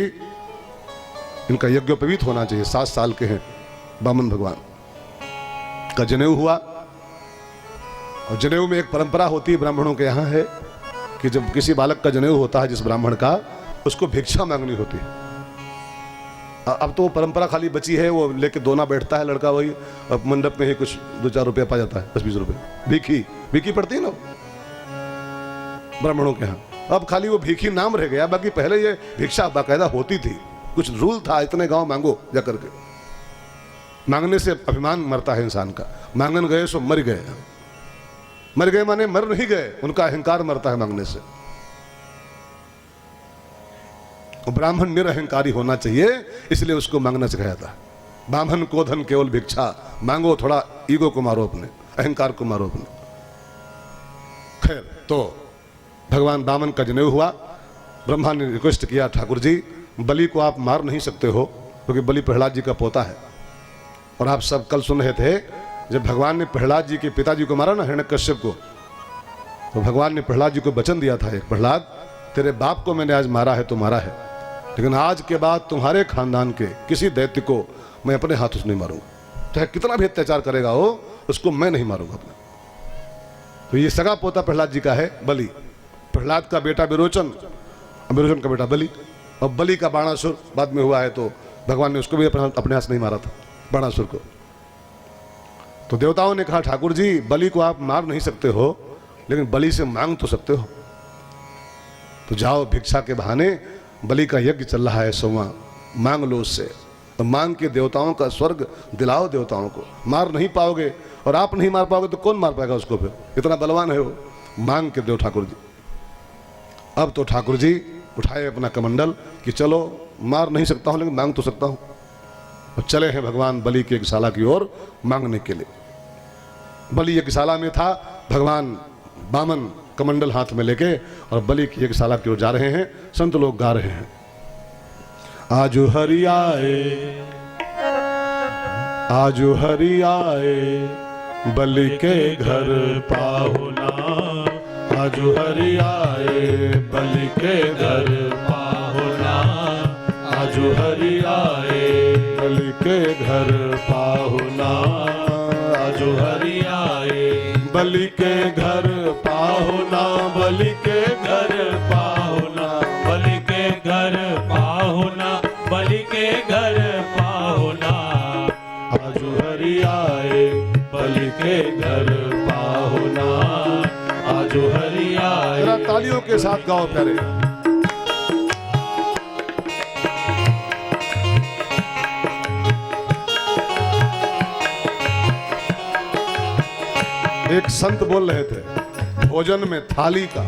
इनका यज्ञोपवीत होना चाहिए। 7 साल के हैं वामन भगवान का जनेऊ हुआ। और जनेऊ में एक परंपरा होती है ब्राह्मणों के यहाँ है कि जब किसी बालक का जनेऊ होता है, जिस ब्राह्मण का, उसको भिक्षा मांगनी होती है। अब तो वो परंपरा खाली बची है, वो लेके दोना बैठता है लड़का, वही अब मंडप में ही कुछ 2-4 रुपया पा जाता है, 10-20 रुपये। भीखी पड़ती है ना ब्राह्मणों के यहाँ। अब खाली वो भीखी नाम रह गया, बाकी पहले ये भिक्षा बाकायदा होती थी। कुछ रूल था, इतने गांव मांगो जा करके। मांगने से अभिमान मरता है इंसान का। मांगन गए सो मर गए। मर गए माने मर नहीं गए, उनका अहंकार मरता है मांगने से। ब्राह्मण निरअहंकारी होना चाहिए, इसलिए उसको मांगना सिखाया था। ब्राह्मण को धन केवल भिक्षा, मांगो, थोड़ा ईगो को मारो, अपने अहंकार को मारो अपने। खैर, तो भगवान वामन का जनेऊ हुआ। ब्रह्मा ने रिक्वेस्ट किया, ठाकुर जी बलि को आप मार नहीं सकते हो क्योंकि बलि प्रहलाद जी का पोता है। और आप सब कल सुन रहे थे जब भगवान ने प्रहलाद जी के पिताजी को मारा ना, हिरण्यकश्यप को, तो भगवान ने प्रहलाद जी को वचन दिया था, एक प्रहलाद तेरे बाप को मैंने आज मारा है तो मारा है, लेकिन आज के बाद तुम्हारे खानदान के किसी दैत्य को मैं अपने हाथों से नहीं मारूंगा, चाहे कितना भी अत्याचार करेगा हो उसको मैं नहीं मारूंगा अपने। तो ये सगा पोता प्रहलाद जी का है बलि। प्रहलाद का बेटा विरोचन, विरोचन का बेटा बलि, और बलि का बाणासुर बाद में हुआ है, तो भगवान ने उसको भी अपने हाथ से नहीं मारा था, बाणासुर को। तो देवताओं ने कहा ठाकुर जी बलि को आप मार नहीं सकते हो, लेकिन बलि से मांग तो सकते हो। तो जाओ भिक्षा के बहाने, बलि का यज्ञ चल रहा है 100वां, मांग लो उससे। तो मांग के देवताओं का स्वर्ग दिलाओ देवताओं को। मार नहीं पाओगे और आप नहीं मार पाओगे तो कौन मार पाएगा उसको, फिर इतना बलवान है वो। मांग के दो ठाकुर जी। अब तो ठाकुर जी उठाए अपना कमंडल कि चलो मार नहीं सकता हूं लेकिन मांग तो सकता हूं। और चले हैं भगवान बलि की यज्ञशाला की ओर मांगने के लिए। बलि यज्ञशाला में था, भगवान वामन कमंडल हाथ में लेके और बलि की यज्ञशाला की ओर जा रहे हैं। संत लोग गा रहे हैं, आजू हरि आए, आजू हरि आए, बलि के घर पाहुना, आजू हरि आए, बलि के घर पाहुना, आजू हरि आए, बलि के घर पाहुना, आजू हरि आए, बलि के घर पाहुना, बलि के घर पाहुना, बलि के घर पाहुना, बलि के घर पाहुना, आजू हरि आए, बलि के घर पाहुना, आजू हरि आए। जरा तालियों के साथ गाओ प्यारे। एक संत बोल रहे थे, भोजन में थाली का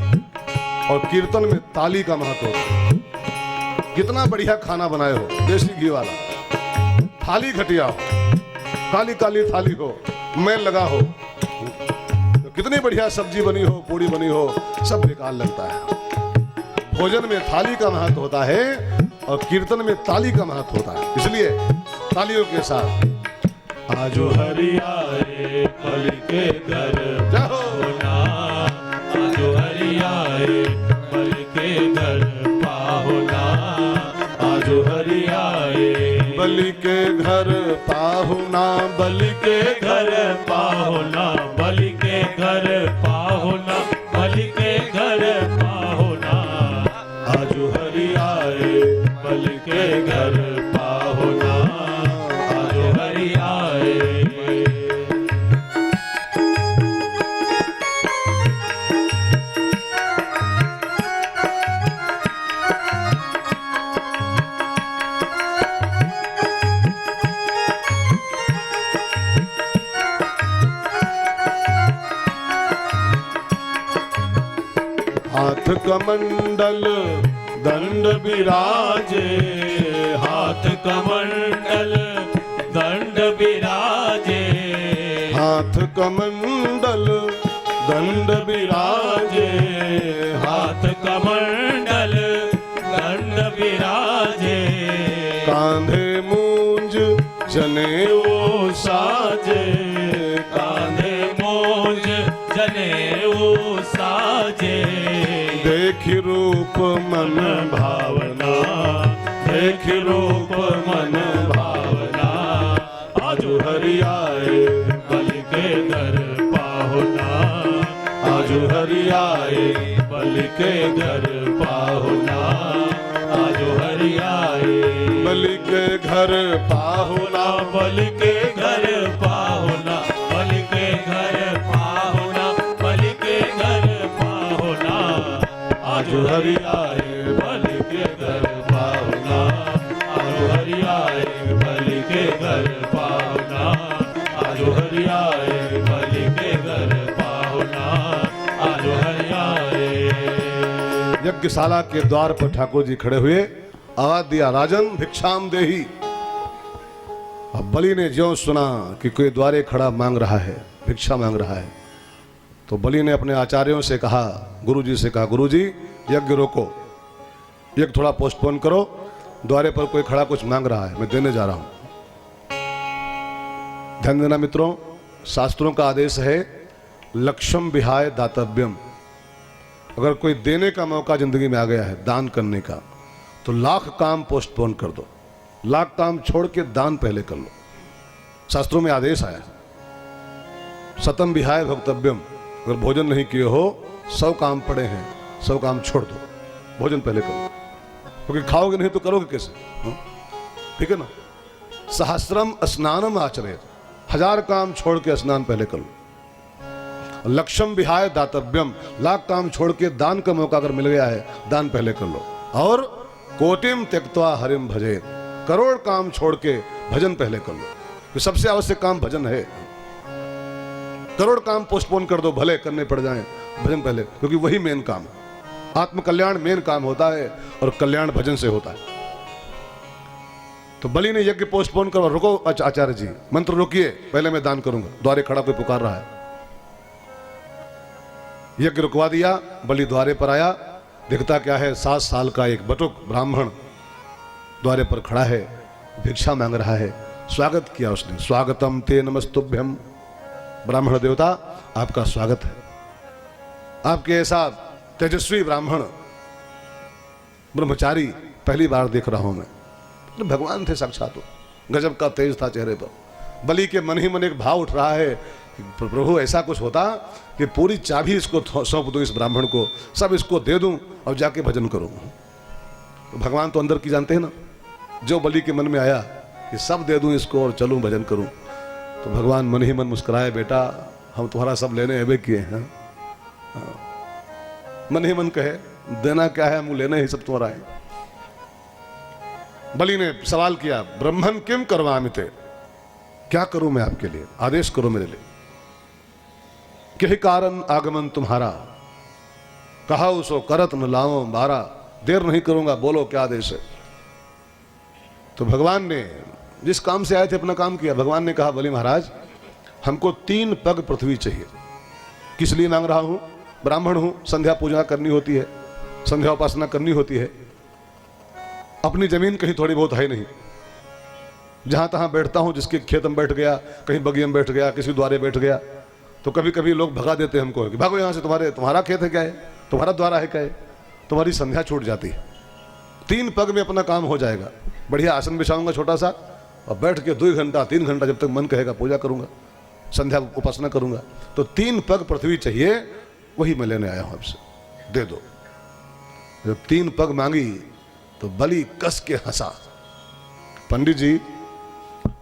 और कीर्तन में ताली का महत्व होता है। कितना बढ़िया खाना बनाए हो, देसी घी वाला, थाली घटिया हो, काली काली थाली हो, मैल लगा हो, तो कितनी बढ़िया सब्जी बनी हो, पूड़ी बनी हो, सब बेकार लगता है। भोजन में थाली का महत्व होता है और कीर्तन में ताली का महत्व होता है। इसलिए तालियों के साथ आजू हरि आए, बलि के घर पाहुना, आजू हरि आए, बलि के घर पाहुना, आजू हरि आए, बलि के घर पाहुना, बलि के घर पाहुना, बलि के घर पाहुना, बलि के घर पाहुना, आजू हरि आए, बलि के घर पाहुना, आजू हरि आए। हाथ कमंडल दंड विराजे, हाथ कमंडल दंड विराजे, हाथ कमंडल दंड विराजे, हाथ कमंडल दंड विराजे, कांधे मूंज जनेऊ साजे, कांधे मोज जनेऊ साजे, देखि रूप मन भावना, देखि रूप मन भावना, आजू हरि आए, बलि के घर पाहुना, आजू हरि आए, बलि के घर पाहुना, आजू हरि आए, बलि के घर पाहुना, बलि के घर पाहुना, बलि के घर पाहुना, बलि के घर पाहुना, आजू हरि आए, बलि के घर पाहुना, आजू हरि आए, बलि के घर पाहुना, आजू हरि आए, बलि के घर पाहुना, आजू हरि आए। यज्ञशाला के द्वार पर ठाकुर जी खड़े हुए, आवाज दिया राजन भिक्षाम देही। अब बलि ने ज्यों सुना कि कोई द्वारे खड़ा मांग रहा है, भिक्षा मांग रहा है, तो बलि ने अपने आचार्यों से कहा, गुरुजी से कहा, गुरुजी यज्ञ रोको, यज्ञ थोड़ा पोस्टपोन करो, द्वारे पर कोई खड़ा कुछ मांग रहा है, मैं देने जा रहा हूं। ध्यान देना मित्रों, शास्त्रों का आदेश है लक्ष्यम विहाय दातव्यम। अगर कोई देने का मौका जिंदगी में आ गया है, दान करने का, तो लाख काम पोस्टपोन कर दो, लाख काम छोड़ के दान पहले कर लो। शास्त्रों में आदेश आया सतम विहाय भोक्तव्यम। अगर भोजन नहीं किए हो, 100 काम पड़े हैं, 100 काम छोड़ दो, भोजन पहले करो, क्योंकि खाओगे नहीं तो करोगे कैसे? ठीक है ना। सहस्रम स्नानम आचरेत, 1000 काम छोड़ के स्नान पहले कर लो। लक्ष्यम विहाय दातव्यम, लाख काम छोड़ के दान का मौका अगर मिल गया है, दान पहले कर लो। और कोटिम त्यक्त्वा हरिम भजेत, करोड़ काम छोड़ के भजन पहले कर लो। तो सबसे आवश्यक काम भजन है। करोड़ काम पोस्टपोन कर दो, भले करने पड़ जाएं, भजन पहले, क्योंकि वही मेन काम है। आत्मकल्याण मेन काम होता है और कल्याण भजन से होता है। तो बलि ने यज्ञ पोस्टपोन करो, रुको आचार्य जी, मंत्र रोकिए, पहले मैं दान करूंगा। द्वारे खड़ा कोई पुकार रहा है, यज्ञ रुकवा दिया। बलि द्वारे पर आया, दिखता क्या है, 7 साल का एक बटुक ब्राह्मण द्वारे पर खड़ा है, भिक्षा मांग रहा है। स्वागत किया उसने, स्वागतम ते नमस्तुभ्यम, ब्राह्मण देवता आपका स्वागत है। आपके ऐसा तेजस्वी ब्राह्मण ब्रह्मचारी पहली बार देख रहा हूं मैं। तो भगवान थे साक्षात, गजब का तेज था चेहरे पर। बलि के मन ही मन एक भाव उठ रहा है कि प्रभु ऐसा कुछ होता कि पूरी चाबी इसको सौंप दूं, इस ब्राह्मण को, सब इसको दे दूं और जाके भजन करूं। तो भगवान तो अंदर की जानते हैं ना, जो बलि के मन में आया कि सब दे दूं इसको और चलूं भजन करूं, तो भगवान मन ही मन मुस्कुराए, बेटा हम तुम्हारा सब लेने अबे किए हैं। मन ही मन कहे, देना क्या है, मुंह लेना ही सब तुम्हारा है। बलि ने सवाल किया, ब्रह्मन किम करवामिते, क्या करूं मैं आपके लिए, आदेश करो मेरे लिए। कही कारण आगमन तुम्हारा, कहा उसो करत न लाओ बारा, देर नहीं करूंगा, बोलो क्या आदेश है। तो भगवान ने जिस काम से आए थे अपना काम किया। भगवान ने कहा, बलि महाराज हमको 3 पग पृथ्वी चाहिए। किस लिए मांग रहा हूं, ब्राह्मण हूं, संध्या पूजा करनी होती है, संध्या उपासना करनी होती है। अपनी जमीन कहीं थोड़ी बहुत है नहीं, जहां तहां बैठता हूं, जिसके खेत में बैठ गया, कहीं बगिया में बैठ गया, किसी द्वारे बैठ गया। तो कभी कभी लोग भगा देते हैं हमको कि भागो यहां से, तुम्हारा खेत है क्या है, तुम्हारा द्वारा है क्या है, तुम्हारी संध्या छूट जाती है। 3 पग में अपना काम हो जाएगा। बढ़िया आसन बिछाऊंगा छोटा सा, और बैठ के 2 घंटा 3 घंटा जब तक मन कहेगा पूजा करूंगा, संध्या उपासना करूंगा। तो 3 पग पृथ्वी चाहिए, वही मैं लेने आया हूं आपसे, दे दो। जब 3 पग मांगी तो बलि कस के हंसा। पंडित जी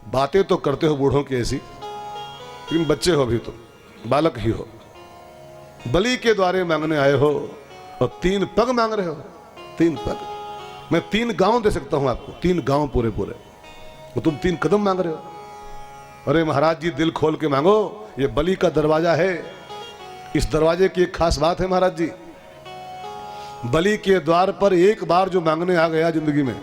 बातें तो करते हो बूढ़ों की ऐसी, लेकिन बच्चे हो, अभी तो बालक ही हो। बलि के द्वारे मांगने आए हो और 3 पग मांग रहे हो। 3 पग, मैं 3 गांव दे सकता हूं आपको, 3 गांव पूरे पूरे, तो तुम 3 कदम मांग रहे हो। अरे महाराज जी दिल खोल के मांगो, ये बलि का दरवाजा है। इस दरवाजे की एक खास बात है महाराज जी, बलि के द्वार पर एक बार जो मांगने आ गया जिंदगी में,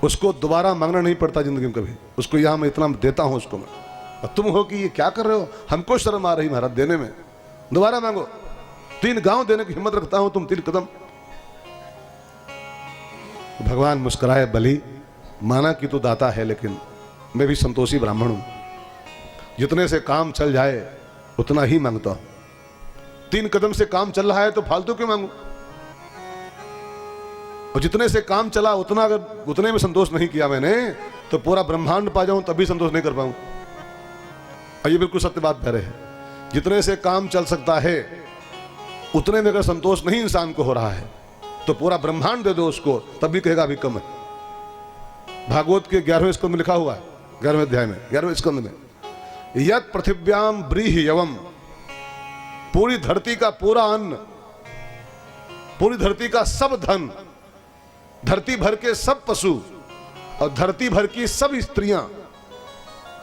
उसको दोबारा मांगना नहीं पड़ता जिंदगी में कभी। उसको यहां मैं इतना देता हूं उसको मैं, और तुम हो कि ये क्या कर रहे हो, हमको शर्म आ रही महाराज देने में, दोबारा मांगो। 3 गांव देने की हिम्मत रखता हूं, तुम 3 कदम। भगवान मुस्कुराए, बलि माना कि तू दाता है, लेकिन मैं भी संतोषी ब्राह्मण हूं, जितने से काम चल जाए उतना ही मांगता हूं। 3 कदम से काम चल रहा है तो फालतू क्यों मांगू, और जितने से काम चला उतना, अगर उतने में संतोष नहीं किया मैंने, तो पूरा ब्रह्मांड पा जाऊं तब भी संतोष नहीं कर पाऊं। और ये बिल्कुल सत्य बात कह रहे हैं। जितने से काम चल सकता है उतने में अगर संतोष नहीं इंसान को हो रहा है, तो पूरा ब्रह्मांड दे दो उसको, तब भी कहेगा अभी कम है। भागवत के 11वें स्कंद में लिखा हुआ है, 11वें अध्याय में 11वें स्कंद में, यत पृथिव्याम ब्रीहि यवम, पूरी धरती का पूरा अन्न, पूरी धरती का सब धन, धरती भर के सब पशु और धरती भर की सब स्त्रियां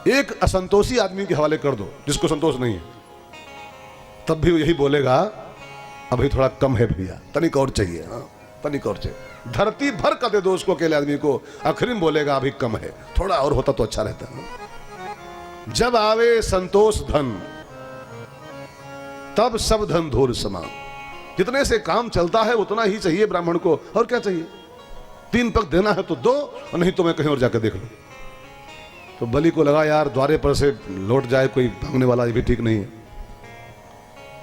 एक असंतोषी आदमी के हवाले कर दो, जिसको संतोष नहीं है, तब भी यही बोलेगा अभी थोड़ा कम है भैया, तनिक और चाहिए, हाँ तनिक और चाहिए। धरती भर का दे दो उसको, अकेले आदमी को, आखिर में बोलेगा अभी कम है, थोड़ा और होता तो अच्छा रहता है। जब आवे संतोष धन, तब सब धन धूल समान। जितने से काम चलता है उतना ही चाहिए ब्राह्मण को, और क्या चाहिए? 3 पग देना है तो दो, और नहीं तो मैं कहीं और जाकर देख लूं। तो बलि को लगा यार द्वारे पर से लौट जाए कोई भागने वाला, ये भी ठीक नहीं है।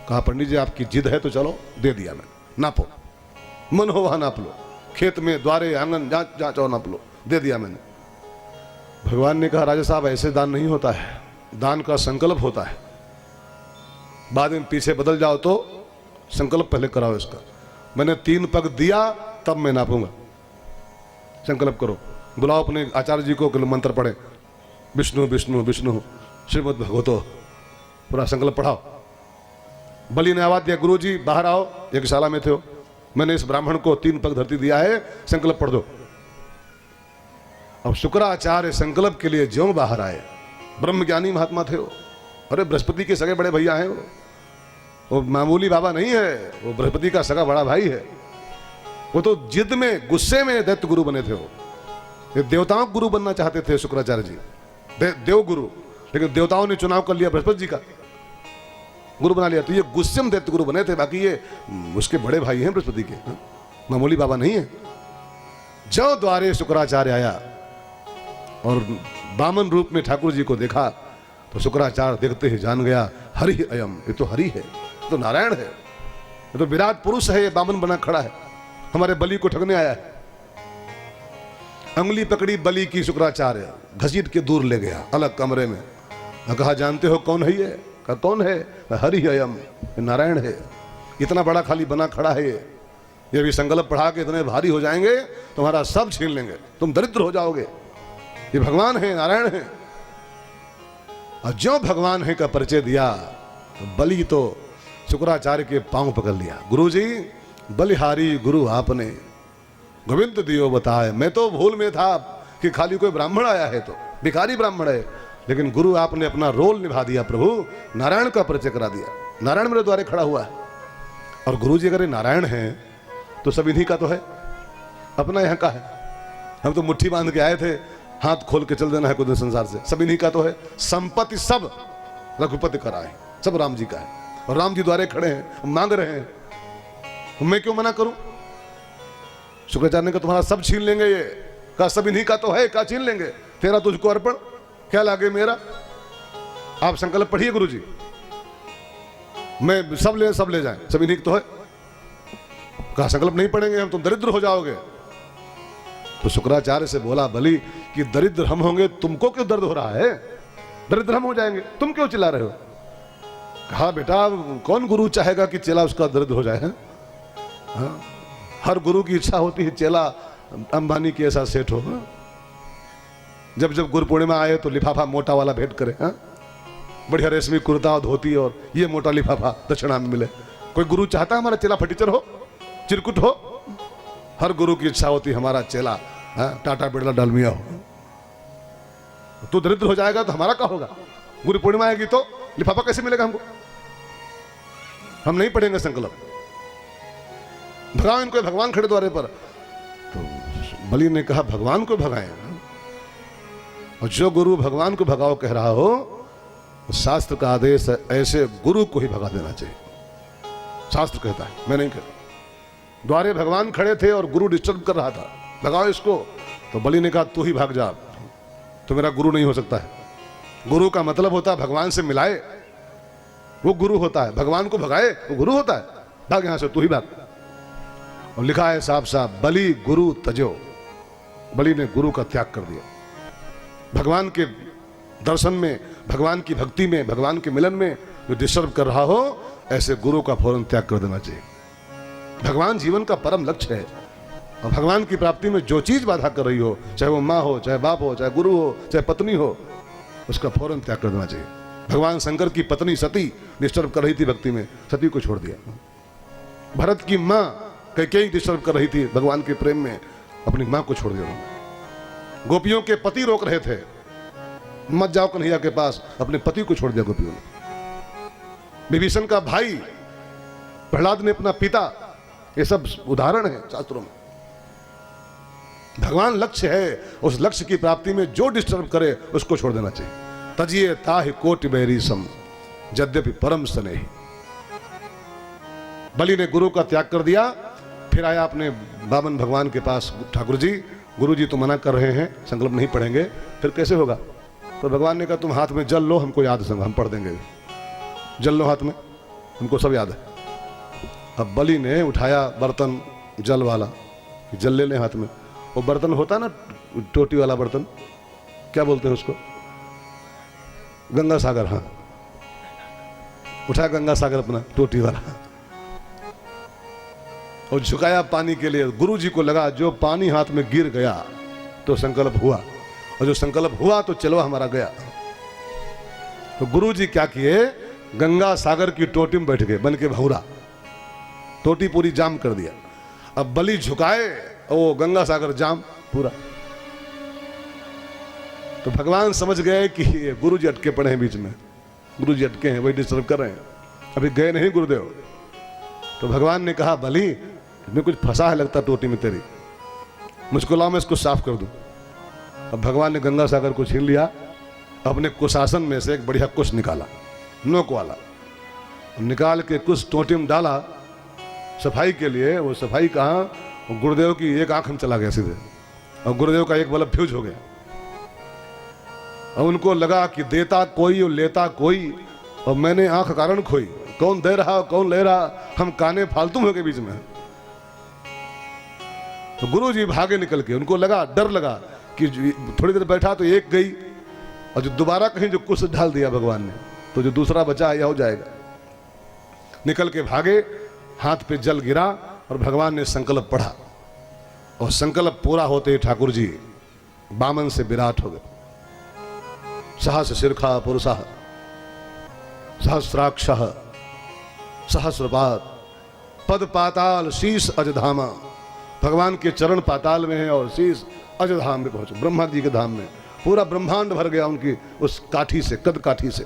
कहा पंडित जी आपकी जिद है तो चलो, दे दिया मैं। नापो, मन हो वहां नाप लो, खेत में द्वारे आंगन जहां जहां चाहो नाप लो, दे दिया मैंने। भगवान ने कहा राजा साहब ऐसे दान नहीं होता है, दान का संकल्प होता है। बाद में पीछे बदल जाओ तो संकल्प पहले कराओ इसका। मैंने 3 पग दिया तब मैं नापूंगा। संकल्प करो, बुलाओ अपने आचार्य जी को, मंत्र पढ़े, विष्णु विष्णु विष्णु श्रीमद् भगवतो, पूरा संकल्प पढ़ाओ। बलि ने आवाज दिया गुरु जी बाहर आओ, यज्ञशाला में थे हो, मैंने इस ब्राह्मण को 3 पग धरती दिया है, संकल्प पढ़ दो। अब शुक्राचार्य संकल्प के लिए ज्यों बाहर आए, ब्रह्मज्ञानी महात्मा थे वो। अरे बृहस्पति के सगे बड़े भैया हैं वो मामूली बाबा नहीं है, वो बृहस्पति का सगा बड़ा भाई है। वो तो जिद में गुस्से में दैत्य गुरु बने थे। वो देवताओं को गुरु बनना चाहते थे शुक्राचार्य जी, देव गुरु, लेकिन देवताओं ने चुनाव कर लिया बृहस्पति जी का गुरु बना लिया, तो ये गुस्से में दैत्य गुरु बने थे। बाकी ये उसके बड़े भाई हैं बृहस्पति के, मामूली बाबा नहीं है। जो द्वारे शुक्राचार्य आया और बामन रूप में ठाकुर जी को देखा, तो शुक्राचार्य देखते ही जान गया हरि अयम, ये तो हरि है, ये तो नारायण है, ये तो विराट पुरुष है, ये बामन बना खड़ा है, हमारे बलि को ठगने आया है। अंगुली पकड़ी बलि की शुक्राचार्य, घसीट के दूर ले गया अलग कमरे में। कहा जानते हो कौन है ये? कहा कौन है? हरि अयम, ये नारायण है, इतना बड़ा खाली बना खड़ा है ये भी संकल्प पढ़ा के इतने भारी हो जाएंगे तुम्हारा सब छीन लेंगे, तुम दरिद्र हो जाओगे। ये भगवान है, नारायण है। और जो भगवान है का परिचय दिया तो बलि तो शुक्राचार्य के पांव पकड़ लिया। गुरु जी बलिहारी गुरु आपने गोविंद दियो बताए, मैं तो भूल में था कि खाली कोई ब्राह्मण आया है तो भिखारी ब्राह्मण है, लेकिन गुरु आपने अपना रोल निभा दिया। प्रभु नारायण का परिचय करा दिया, नारायण मेरे द्वारे खड़ा हुआ है। और गुरु जी अगर ये नारायण है तो सब इन्हीं का तो है, अपना यहाँ का है। हम तो मुट्ठी बांध के आए थे, हाथ खोल के चल देना है कुछ संसार से, सब इन्हीं का तो है। संपत्ति सब रघुपति का है, सब राम जी का है, और राम जी द्वारे खड़े हैं, मांग रहे हैं, मैं क्यों मना करूं? शुक्राचार्य ने कहा तुम्हारा सब छीन लेंगे, ये कहा सब इन्हीं का तो है, क्या छीन लेंगे? तेरा तुझको अर्पण, क्या लागे मेरा? आप संकल्प पढ़िए गुरु जी, मैं सब ले जाएं, सब इन्हीं तो है। कहा संकल्प नहीं पढ़ेंगे हम, तुम दरिद्र हो जाओगे। तो शुक्राचार्य से बोला बलि कि दरिद्र हम होंगे, तुमको क्यों दर्द हो रहा है? दरिद्र हम हो जाएंगे, तुम क्यों चिल्ला रहे हो? कहा बेटा कौन गुरु चाहेगा कि चेला उसका दरिद्र हो जाए? हाँ? हर गुरु की इच्छा होती है चेला अंबानी के ऐसा सेठ हो। हाँ? जब जब गुरु पूर्णिमा आए तो लिफाफा मोटा वाला भेंट करे, हाँ? बढ़िया रेशमी कुर्ता और धोती और ये मोटा लिफाफा दक्षिणा में मिले। कोई गुरु चाहता है हमारा चेला फटीचर हो, चिरकुट हो? हर गुरु की इच्छा होती है हमारा चेला टाटा बिरला डालमिया हो। तू दरिद्र हो जाएगा तो हमारा क्या होगा? गुरु पूर्णिमा आएगी तो लिफाफा कैसे मिलेगा हमको? हम नहीं पढ़ेंगे संकल्प। भगाओ इनको, भगवान खड़े द्वारे पर। तो बलि ने कहा भगवान को भगाएं, और जो गुरु भगवान को भगाओ कह रहा हो, शास्त्र का आदेश है ऐसे गुरु को ही भगा देना चाहिए। शास्त्र कहता है, मैं नहीं कहता। द्वारे भगवान खड़े थे और गुरु डिस्टर्ब कर रहा था, भगाओ इसको। तो बलि ने कहा तू ही भाग जा, तो मेरा गुरु नहीं हो सकता है। गुरु का मतलब होता है भगवान से मिलाए, वो गुरु होता है। भगवान को भगाए वो गुरु होता है। भाग यहां से, तू ही भाग। और लिखा है साफ साफ, बलि गुरु तजो। बलि ने गुरु का त्याग कर दिया। भगवान के दर्शन में, भगवान की भक्ति में, भगवान के मिलन में जो डिस्टर्ब कर रहा हो, ऐसे गुरु का फौरन त्याग कर देना चाहिए। भगवान जीवन का परम लक्ष्य है, और भगवान की प्राप्ति में जो चीज बाधा कर रही हो, चाहे वो माँ हो, चाहे बाप हो, चाहे गुरु हो, चाहे पत्नी हो, उसका फौरन त्याग कर देना चाहिए। भगवान शंकर की पत्नी सती डिस्टर्ब कर रही थी भक्ति में, सती को छोड़ दिया। भरत की माँ कैकेयी डिस्टर्ब कर रही थी भगवान के प्रेम में, अपनी माँ को छोड़ दिया। गोपियों के पति रोक रहे थे, मत जाओ कन्हैया के पास, अपने पति को छोड़ दिया गोपियों ने। विभीषण का भाई प्रहलाद ने अपना पिता, ये सब उदाहरण है शास्त्रों में। भगवान लक्ष्य है, उस लक्ष्य की प्राप्ति में जो डिस्टर्ब करे उसको छोड़ देना चाहिए। तजिए ताहि कोटि बैरी सम, यद्यपि परम स्नेही। बलि ने गुरु का त्याग कर दिया, फिर आया अपने बामन भगवान के पास, ठाकुर जी गुरु जी तो मना कर रहे हैं, संकल्प नहीं पढ़ेंगे, फिर कैसे होगा? तो भगवान ने कहा तुम हाथ में जल लो, हमको याद है, हम पढ़ देंगे। जल लो हाथ में, हमको सब याद है। अब बलि ने उठाया बर्तन जल वाला, जल ले लें हाथ में। वो बर्तन होता है ना टोटी वाला बर्तन, क्या बोलते हैं उसको? गंगा सागर। हाँ, उठाया गंगा सागर अपना टोटी वाला और झुकाया पानी के लिए। गुरु जी को लगा जो पानी हाथ में गिर गया तो संकल्प हुआ, और जो संकल्प हुआ तो चलो हमारा गया। तो गुरु जी क्या किए, गंगा सागर की टोटी में बैठ गए बन के भौरा, टोटी पूरी जाम कर दिया। अब बलि झुकाए और वो गंगा सागर जाम पूरा। तो भगवान समझ गए कि ये गुरु जी अटके पड़े हैं बीच में, गुरु जी अटके हैं, वही डिस्टर्ब कर रहे हैं, अभी गए नहीं गुरुदेव। तो भगवान ने कहा बलि में कुछ फंसा है लगता टोटी में तेरी, मुझको लाओ मैं इसको साफ कर दूं। अब भगवान ने गंगा सागर को छीन लिया, अपने कुशासन में से एक बढ़िया कुश निकाला, नोक वाला, निकाल के कुश टोटी में डाला सफाई के लिए। वो सफाई कहाँ, गुरुदेव की एक आंख में चला गया सीधे, और गुरुदेव का एक बल्ब फ्यूज हो गया। और उनको लगा कि देता कोई और लेता कोई, और मैंने आंख कारण खोई, कौन दे रहा कौन ले रहा, हम काने फालतू हो गए बीच में। तो गुरु जी भागे निकल के, उनको लगा, डर लगा कि थोड़ी देर बैठा तो एक गई, और जो दोबारा कहीं जो कुछ ढाल दिया भगवान ने, तो जो दूसरा बचा या हो जाएगा। निकल के भागे, हाथ पे जल गिरा और भगवान ने संकल्प पढ़ा, और संकल्प पूरा होते ठाकुर जी बामन से विराट हो गए। सहस्र शीर्षा पुरुषः सहस्राक्षः सहस्रपाद पद पाताल शीश अजधामा। भगवान के चरण पाताल में है और शीश अजधाम में पहुंचे, ब्रह्मा जी के धाम में। पूरा ब्रह्मांड भर गया उनकी उस काठी से, कद काठी से।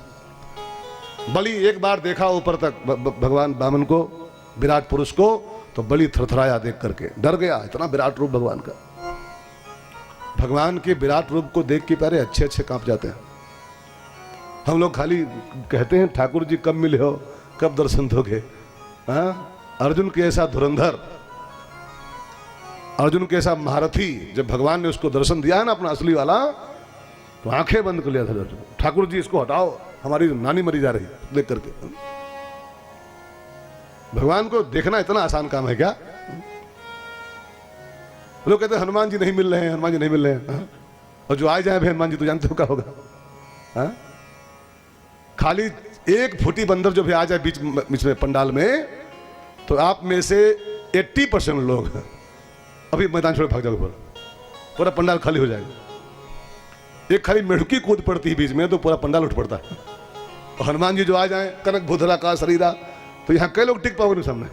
बलि एक बार देखा ऊपर तक भगवान बामन को, विराट पुरुष को, तो बलि थरथराया देख करके, डर गया, इतना विराट रूप भगवान का। भगवान के विराट रूप को देख के पहले अच्छे अच्छे कांप जाते हैं। हम लोग खाली कहते हैं ठाकुर जी कब मिले हो, कब दर्शन दोगे। अर्जुन के ऐसा धुरंधर, अर्जुन के ऐसा महारथी, जब भगवान ने उसको दर्शन दिया है ना अपना असली वाला, तो आंखें बंद कर लिया था ठाकुर जी, इसको हटाओ, हमारी नानी मरी जा रही देख करके। भगवान को देखना इतना आसान काम है क्या? लोग कहते हैं हनुमान जी नहीं मिल रहे हैं, हनुमान जी नहीं मिल रहे हैं, और जो आ जाए भी हनुमान जी तो जानते हो क्या होगा। खाली एक फुटी बंदर जो भी आ जाए बीच में पंडाल में, तो आप में से 80% लोग अभी मैदान छोड़ भाग जाओगे, पूरा पंडाल खाली हो जाएगा। एक खाली मेढुकी कूद पड़ती है बीच में तो पूरा पंडाल उठ पड़ता है। और हनुमान जी जो आ जाए, कनक भूधरा का शरीरा, तो यहाँ कई लोग टिक पाओगे नहीं सामने।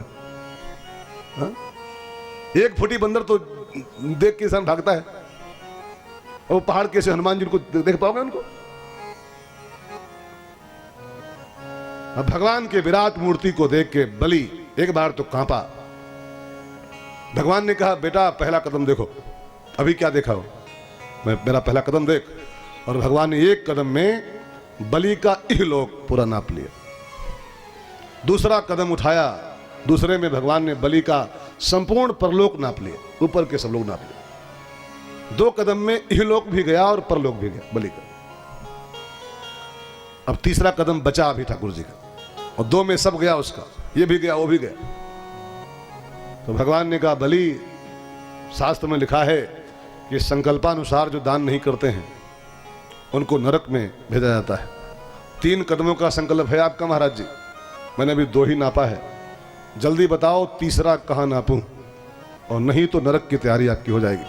एक फुटी बंदर तो देख के इंसान भागता है, और वो पहाड़ कैसे हनुमान जी को देख पाओगे उनको? अब भगवान के विराट मूर्ति को देख के बलि एक बार तो कांपा। भगवान ने कहा बेटा पहला कदम देखो। अभी क्या देखा हो, मेरा पहला कदम देख। और भगवान ने एक कदम में बलि का इहलोक पूरा नाप लिया। दूसरा कदम उठाया, दूसरे में भगवान ने बलि का संपूर्ण परलोक नाप लिया, ऊपर के सब लोग नाप लिए। 2 कदम में इहलोक भी गया और परलोक भी गया बलि का। अब तीसरा कदम बचा अभी ठाकुर जी का, और 2 में सब गया उसका, ये भी गया वो भी गया। तो भगवान ने कहा बलि, शास्त्र में लिखा है कि संकल्पानुसार जो दान नहीं करते हैं उनको नरक में भेजा जाता है। 3 कदमों का संकल्प है आपका महाराज जी, मैंने अभी 2 ही नापा है, जल्दी बताओ तीसरा कहां नापूं, और नहीं तो नरक की तैयारी आपकी हो जाएगी।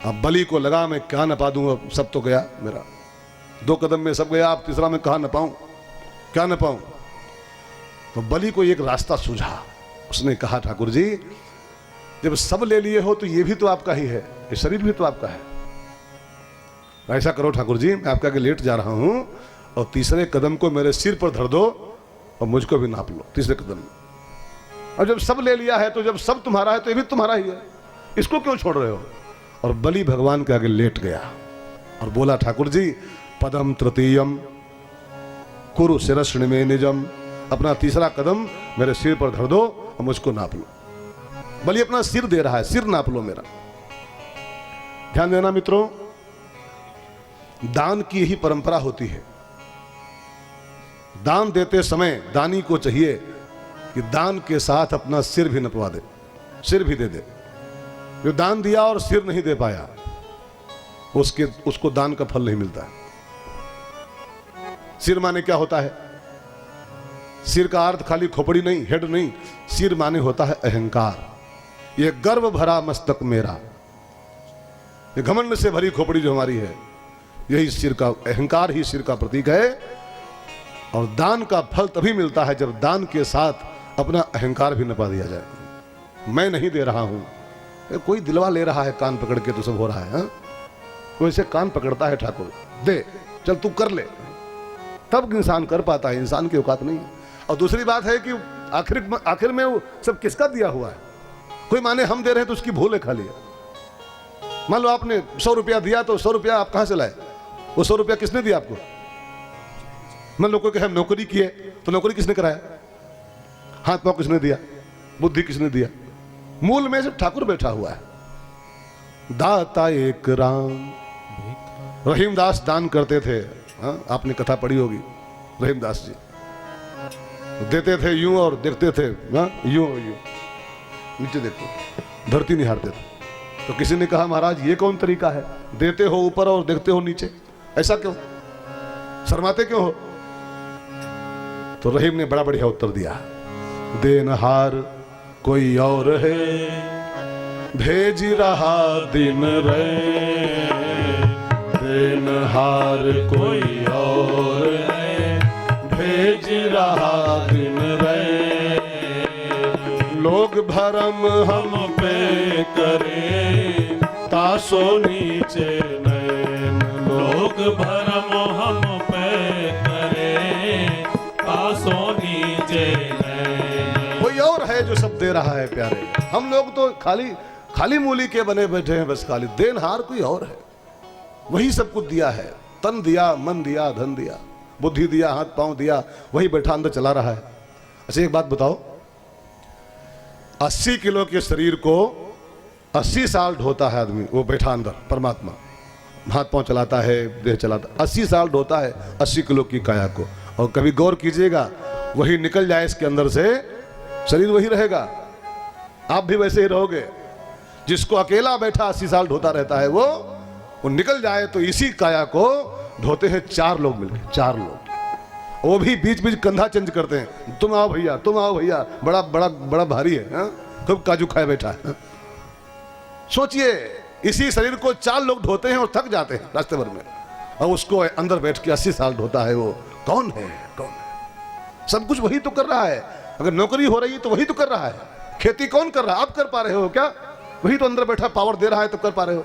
अब बलि को लगा मैं क्या नपा दूं, अब सब तो गया मेरा, 2 कदम में सब गया, अब तीसरा मैं कहां नपाऊं, क्या नपाऊं। तो बलि को एक रास्ता सूझा, उसने कहा ठाकुर जी जब सब ले लिए हो तो ये भी तो आपका ही है, ये शरीर भी तो आपका है। ऐसा करो ठाकुर जी, मैं आपके आगे लेट जा रहा हूं, और तीसरे कदम को मेरे सिर पर धर दो और मुझको भी नाप लो तीसरे कदम में। और जब सब ले लिया है, तो जब सब तुम्हारा है तो ये भी तुम्हारा ही है, इसको क्यों छोड़ रहे हो। और बलि भगवान के आगे लेट गया और बोला ठाकुर जी पदम तृतीयम कुरु शिरस्ण में निजम अपना तीसरा कदम मेरे सिर पर धर दो और मुझको नाप लो। बलि अपना सिर दे रहा है, सिर नाप लो मेरा। ध्यान देना मित्रों, दान की यही परंपरा होती है। दान देते समय दानी को चाहिए कि दान के साथ अपना सिर भी नपवा दे, सिर भी दे दे। जो दान दिया और सिर नहीं दे पाया उसको दान का फल नहीं मिलता है। सिर माने क्या होता है? सिर का अर्थ खाली खोपड़ी नहीं, हेड नहीं, सिर माने होता है अहंकार। ये गर्व भरा मस्तक मेरा, ये घमंड से भरी खोपड़ी जो हमारी है, यही सिर का, अहंकार ही सिर का प्रतीक है। और दान का फल तभी मिलता है जब दान के साथ अपना अहंकार भी नपा दिया जाए। मैं नहीं दे रहा हूं, कोई दिलवा ले रहा है कान पकड़ के तो सब हो रहा है। कोई से कान पकड़ता है, ठाकुर दे, चल तू कर ले, तब इंसान कर पाता है। इंसान की औकात नहीं। और दूसरी बात है कि आखिर में वो सब किसका दिया हुआ है? कोई माने हम दे रहे हैं तो उसकी भूल है खाली। मान लो आपने 100 रुपया दिया तो 100 रुपया आप कहां से लाए? वो 100 रुपया किसने दिया आपको? मान लो कोई हम नौकरी किए तो नौकरी किसने कराया? हाथ पांव किसने दिया? बुद्धि किसने दिया? मूल में सब ठाकुर बैठा हुआ है। दाता एक राम। रहीमदास दान करते थे। आपने कथा पढ़ी होगी, रहीमदास जी देते थे यूं और देखते थे यूं यूं, नीचे देखते, धरती निहारते थे। तो किसी ने कहा महाराज ये कौन तरीका है, देते हो ऊपर और देखते हो नीचे, ऐसा क्यों, शर्माते क्यों हो? तो रहीम ने बड़ा बढ़िया उत्तर दिया, देनहार कोई और है, भेज रहा दिन रे, देनहार कोई और है, भेज रहा दिन रे। लोग भरम हम पे करे, तासो नीचे नैन। लोग भरम हम पे करे, तासो नीचे नैन। कोई और है जो सब दे रहा है प्यारे। हम लोग तो खाली मूली के बने बैठे हैं बस। खाली देनहार कोई और है, वही सब कुछ दिया है। तन दिया, मन दिया, धन दिया, बुद्धि दिया, हाथ पांव दिया, वही बैठा अंदर चला रहा है। अच्छा एक बात बताओ, 80 किलो के शरीर को 80 साल ढोता है आदमी, वो बैठा अंदर परमात्मा, हाथ पांव चलाता है, देह चलाता, 80 साल ढोता है 80 किलो की काया को। और कभी गौर कीजिएगा, वही निकल जाए इसके अंदर से, शरीर वही रहेगा, आप भी वैसे ही रहोगे। जिसको अकेला बैठा 80 साल ढोता रहता है वो निकल जाए तो इसी काया को ढोते हैं 4 लोग मिलकर, 4 लोग। वो भी बीच बीच कंधा चेंज करते हैं, तुम आओ भैया, तुम आओ भैया, बड़ा बड़ा बड़ा भारी है, खूब काजू खाए बैठा है। सोचिए, इसी शरीर को 4 लोग ढोते हैं और थक जाते हैं रास्ते भर में, और उसको अंदर बैठ के 80 साल ढोता है। वो कौन है? कौन है? सब कुछ वही तो कर रहा है। अगर नौकरी हो रही है तो वही तो कर रहा है। खेती कौन कर रहा है? आप कर पा रहे हो क्या? वही तो अंदर बैठा पावर दे रहा है तो कर पा रहे हो।